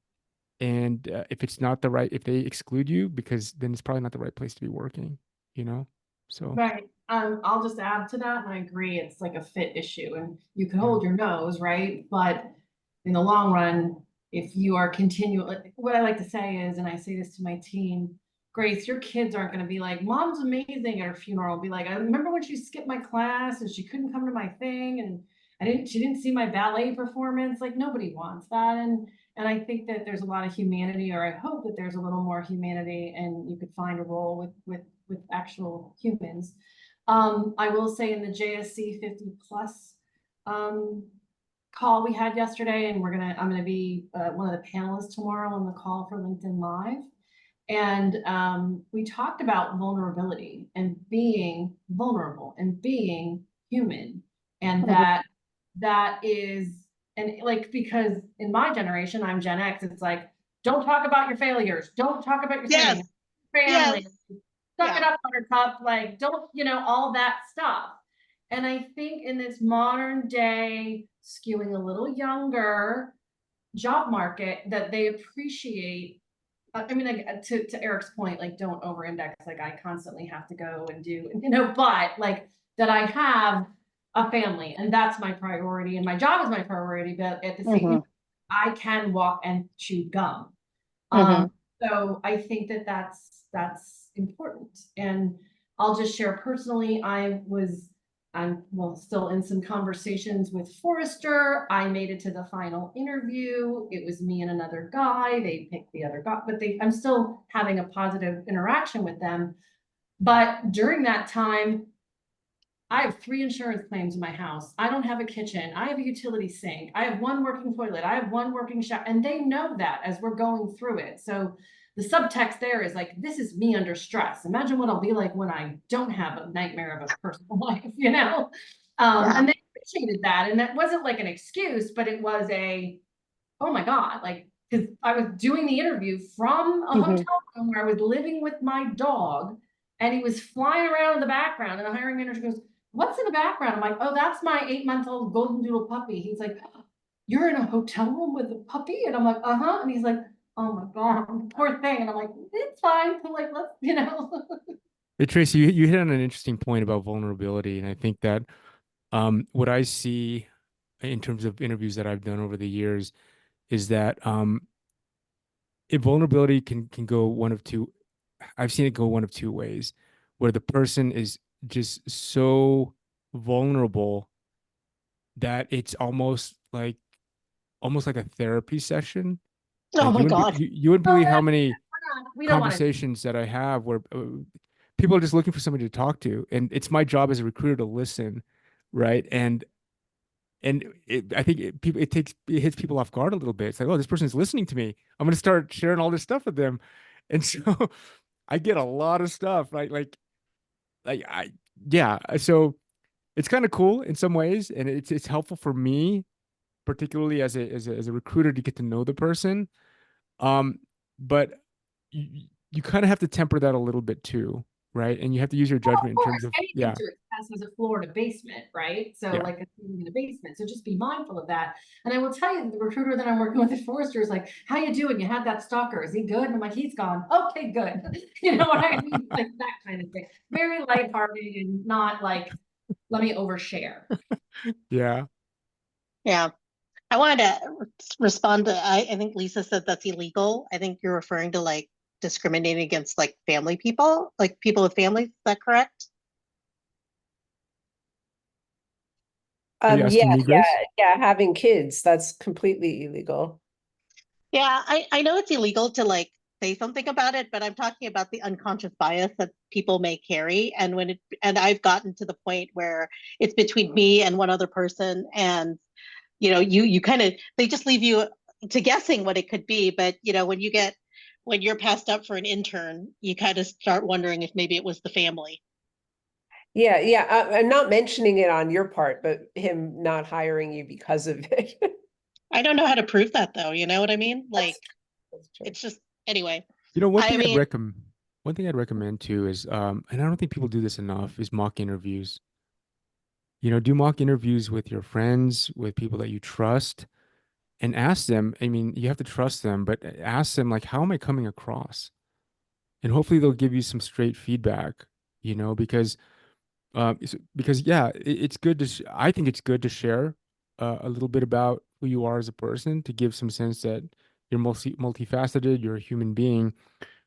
S1: and if they exclude you, because then it's probably not the right place to be working, you know? So,
S7: Right. I'll just add to that, and I agree, it's like a fit issue, and you can
S1: yeah.
S7: hold your nose, right? But in the long run, if you are what I like to say is, and I say this to my team, Grace, your kids aren't going to be like, Mom's amazing at her funeral. Be like, I remember when she skipped my class and she couldn't come to my thing, and she didn't see my ballet performance. Like nobody wants that, and I think that there's a lot of humanity, or I hope that there's a little more humanity, and you could find a role with actual humans. I will say in the JSC 50 plus call we had yesterday, and I'm gonna be one of the panelists tomorrow on the call for LinkedIn Live. And we talked about vulnerability and being vulnerable and being human. And
S5: Mhm.
S7: that is, and like, because in my generation, I'm Gen X, it's like, don't talk about your failures. Don't talk about your
S5: Yes.
S7: family.
S5: Yes.
S7: Suck it
S5: Yeah.
S7: up, buttercup. Like, don't, all that stuff. And I think in this modern day, skewing a little younger job market, that they appreciate. I mean, like, to Eric's point, like, don't over index. Like, I constantly have to go and do, but like that I have a family and that's my priority and my job is my priority. But at the same, I can walk and chew gum. So I think that that's important. And I'll just share personally, I'm still in some conversations with Forrester. I made it to the final interview. It was me and another guy. They picked the other guy, but I'm still having a positive interaction with them. But during that time, I have 3 insurance claims in my house. I don't have a kitchen. I have a utility sink. I have 1 working toilet. I have 1 working shower. And they know that as we're going through it. So the subtext there is like, this is me under stress. Imagine what I'll be like when I don't have a nightmare of a personal life, And they appreciated that. And that wasn't like an excuse, but it was oh my God, like, because I was doing the interview from a hotel room where I was living with my dog and he was flying around in the background. And the hiring manager goes, what's in the background? I'm like, oh, that's my 8-month-old golden doodle puppy. He's like, you're in a hotel room with a puppy? And I'm like, uh-huh. And he's like, oh my God, poor thing. And I'm like, it's fine. So like, let's,
S1: Hey, Tracy, you hit on an interesting point about vulnerability. And I think that what I see in terms of interviews that I've done over the years is that vulnerability can go one of two. I've seen it go one of two ways, where the person is just so vulnerable that it's almost like a therapy session.
S5: Oh
S1: Like
S5: my God.
S1: you wouldn't believe how many
S7: we don't want to.
S1: conversations that I have where people are just looking for somebody to talk to, and it's my job as a recruiter to listen, right? And I think it hits people off guard a little bit. It's like, oh, this person's listening to me. I'm going to start sharing all this stuff with them, and so I get a lot of stuff, right? Yeah. So it's kind of cool in some ways, and it's helpful for me, particularly as a recruiter, to get to know the person. But you kind of have to temper that a little bit too, right? And you have to use your judgment in terms of
S7: anything to access as a floor to basement, right? So like in the basement. So just be mindful of that. And I will tell you, the recruiter that I'm working with at Forrester is like, how you doing? You had that stalker. Is he good? And I'm like, he's gone. Okay, good. You know what I mean? Like that kind of thing. Very lighthearted and not like, let me overshare.
S1: Yeah.
S5: Yeah. I wanted to respond to, I think Lisa said that's illegal. I think you're referring to like discriminating against like family people, like people with families. Is that correct?
S1: Are you asking me, Grace?
S6: Yeah. Having kids, that's completely illegal.
S5: Yeah, I know it's illegal to like say something about it, but I'm talking about the unconscious bias that people may carry. And I've gotten to the point where it's between me and one other person, and you kind of, they just leave you to guessing what it could be. But when you're passed up for an intern, you kind of start wondering if maybe it was the family.
S6: Yeah. I'm not mentioning it on your part, but him not hiring you because of it.
S5: I don't know how to prove that though. You know what I mean? Like,
S6: That's true.
S5: it's just, anyway.
S1: One thing I'd recommend too is, and I don't think people do this enough, is mock interviews. Do mock interviews with your friends, with people that you trust, and ask them. I mean, you have to trust them, but ask them like, how am I coming across? And hopefully they'll give you some straight feedback, because yeah, it's good I think it's good to share a little bit about who you are as a person, to give some sense that you're multifaceted, you're a human being.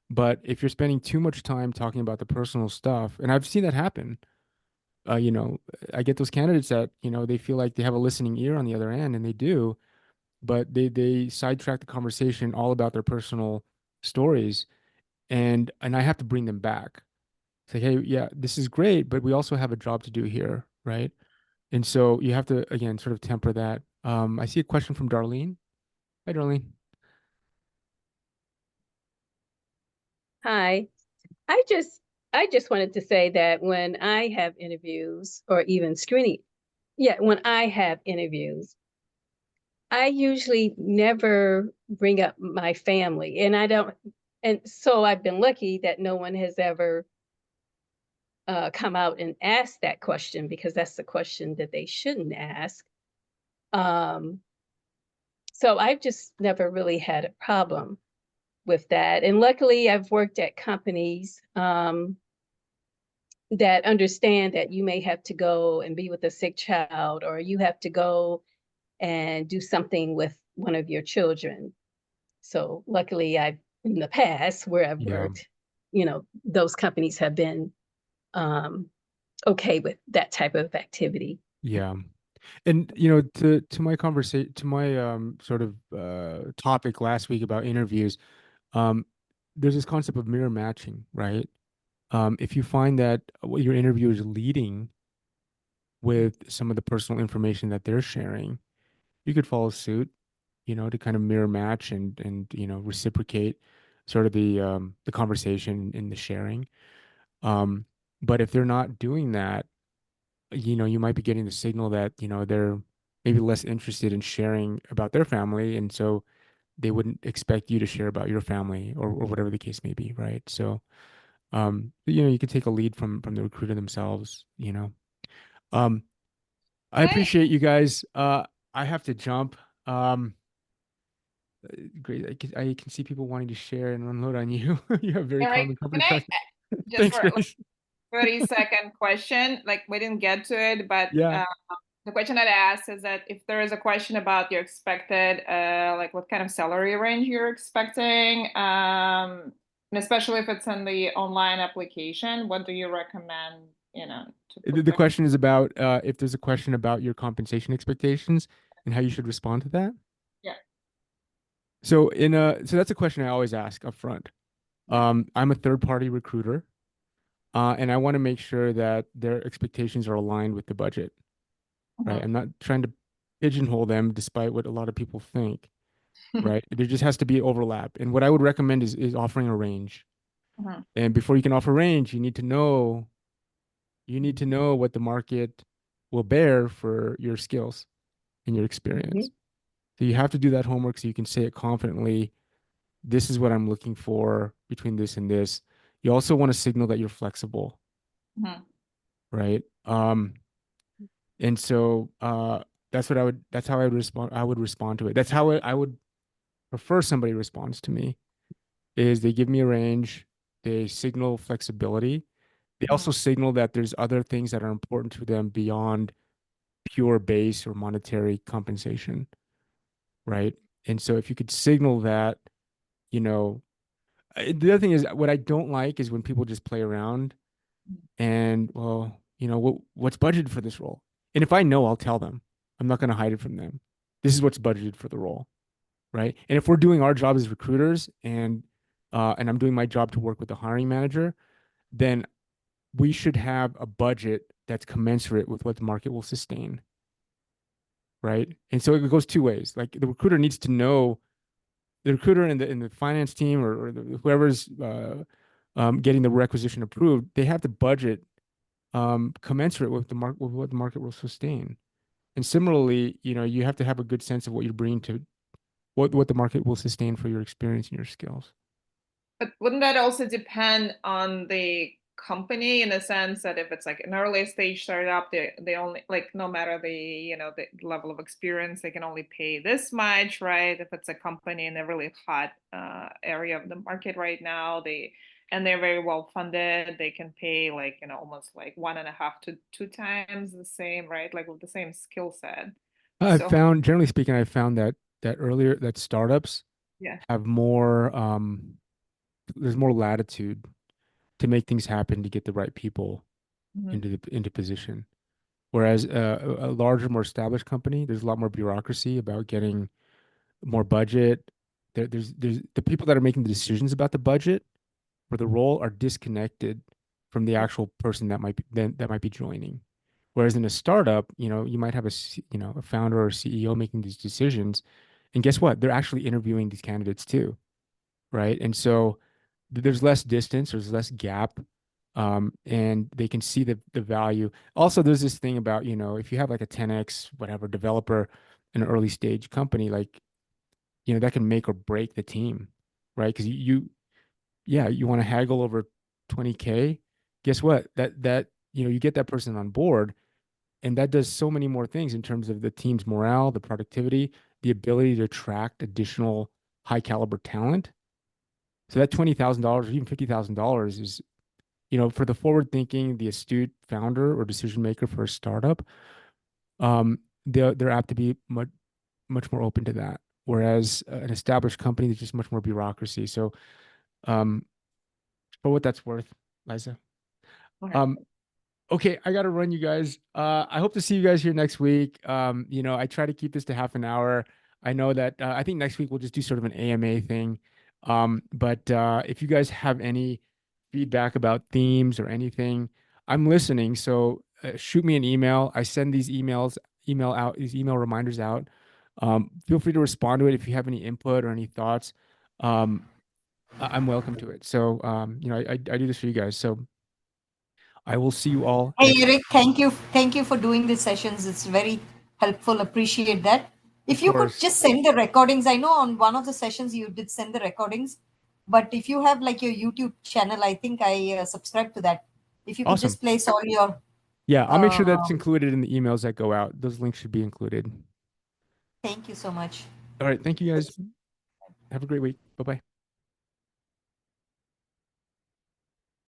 S1: But if you're spending too much time talking about the personal stuff, and I've seen that happen, I get those candidates that, they feel like they have a listening ear on the other end, and they do, but they sidetrack the conversation all about their personal stories, and I have to bring them back. Say, hey, yeah, this is great, but we also have a job to do here, right? And so you have to, again, sort of temper that. I see a question from Darlene. Hi, Darlene.
S8: Hi. I just wanted to say that when I have interviews or even screening, when I have interviews, I usually never bring up my family, and I don't, and so I've been lucky that no one has ever come out and asked that question, because that's the question that they shouldn't ask. So I've just never really had a problem with that. And luckily, I've worked at companies that understand that you may have to go and be with a sick child, or you have to go and do something with one of your children. So luckily, I've in the past where I've
S1: Yeah.
S8: worked, those companies have been okay with that type of activity.
S1: Yeah. And to my conversation, to my sort of topic last week about interviews, um there's this concept of mirror matching, right? If you find that what your interviewer is leading with some of the personal information that they're sharing, you could follow suit, to kind of mirror match and reciprocate sort of the conversation in the sharing. Um, but if they're not doing that, you might be getting the signal that, they're maybe less interested in sharing about their family, and so they wouldn't expect you to share about your family, or whatever the case may be, right? So, you could take a lead from the recruiter themselves. Um, I
S3: Right.
S1: appreciate you guys. I have to jump. Great. I can see people wanting to share and unload on you. You have very
S3: Eric,
S1: common company
S3: can I
S1: questions.
S3: just
S1: Thanks,
S3: for like
S1: Grace.
S3: 30-second question? Like we didn't get to it, but
S1: Yeah.
S3: the question that I asked is that if there is a question about your expected, like what kind of salary range you're expecting, and especially if it's in the online application, what do you recommend, to
S1: The
S3: put
S1: the
S3: there?
S1: question is about if there's a question about your compensation expectations and how you should respond to that.
S3: Yeah.
S1: So that's a question I always ask up front. I'm a third party recruiter, and I want to make sure that their expectations are aligned with the budget, right?
S3: Mhm.
S1: I'm not trying to pigeonhole them despite what a lot of people think, right? There just has to be overlap. And what I would recommend is offering a range.
S3: Mhm.
S1: And before you can offer range, you need to know what the market will bear for your skills and your experience.
S8: Mhm.
S1: So you have to do that homework so you can say it confidently. This is what I'm looking for between this and this. You also want to signal that you're flexible,
S3: Mhm.
S1: right? And so that's how I would respond to it. That's how I would prefer somebody responds to me, is they give me a range, they signal flexibility. They also
S3: Mhm.
S1: signal that there's other things that are important to them beyond pure base or monetary compensation, right? And so if you could signal that, you know, the other thing is, what I don't like is when people just play around and, well, what's budgeted for this role? And if I know, I'll tell them. I'm not going to hide it from them. This is what's budgeted for the role, right? And if we're doing our job as recruiters, and I'm doing my job to work with the hiring manager, then we should have a budget that's commensurate with what the market will sustain, right? And so it goes two ways. Like, the recruiter needs to know, the recruiter in the finance team, or whoever's getting the requisition approved, they have the budget commensurate with with what the market will sustain. And similarly, you have to have a good sense of what you're bringing to what the market will sustain for your experience and your skills.
S3: But wouldn't that also depend on the company, in the sense that if it's like an early stage startup, they only, like, no matter the level of experience, they can only pay this much, right? If it's a company in a really hot area of the market right now, they're very well funded, they can pay, like, almost like 1.5 to 2 times the same, right? Like with the same skill set.
S1: I've
S3: So
S1: found, generally speaking, I've found that startups
S3: yeah.
S1: have more, there's more latitude to make things happen, to get the right people
S3: Mhm.
S1: into position. Whereas a larger, more established company, there's a lot more bureaucracy about getting more budget. There's the people that are making the decisions about the budget for the role are disconnected from the actual person that might be joining. Whereas in a startup, you might have a founder or CEO making these decisions, and guess what? They're actually interviewing these candidates too, right? And so there's less distance, there's less gap, and they can see the value. Also, there's this thing about, if you have like a 10x whatever developer, an early stage company, like, you know, that can make or break the team, right? Because you want to haggle over 20K. Guess what? That you know, you get that person on board, and that does so many more things in terms of the team's morale, the productivity, the ability to attract additional high caliber talent. So that $20,000 or even $50,000 is, you know, for the forward thinking, the astute founder or decision maker for a startup, they're apt to be much more open to that. Whereas an established company, there's just much more bureaucracy. So, for what that's worth, Liza. Okay, I gotta run, you guys. I hope to see you guys here next week. You know, I try to keep this to half an hour. I know that I think next week we'll just do sort of an AMA thing. But if you guys have any feedback about themes or anything, I'm listening. So shoot me an email. I send these email reminders out. Feel free to respond to it if you have any input or any thoughts. I'm welcome to it. So you know, I do this for you guys. So I will see you all.
S9: Hey, Eric, thank you. Thank you for doing these sessions. It's very helpful. Appreciate that. If you could just send the recordings. I know on one of the sessions you did send the recordings, but if you have like your YouTube channel, I think I subscribe to that. If you could
S1: Awesome.
S9: just place all your.
S1: Yeah, I'll make sure that's included in the emails that go out. Those links should be included.
S9: Thank you so much.
S1: All right. Thank you guys. Have a great week. Bye-bye.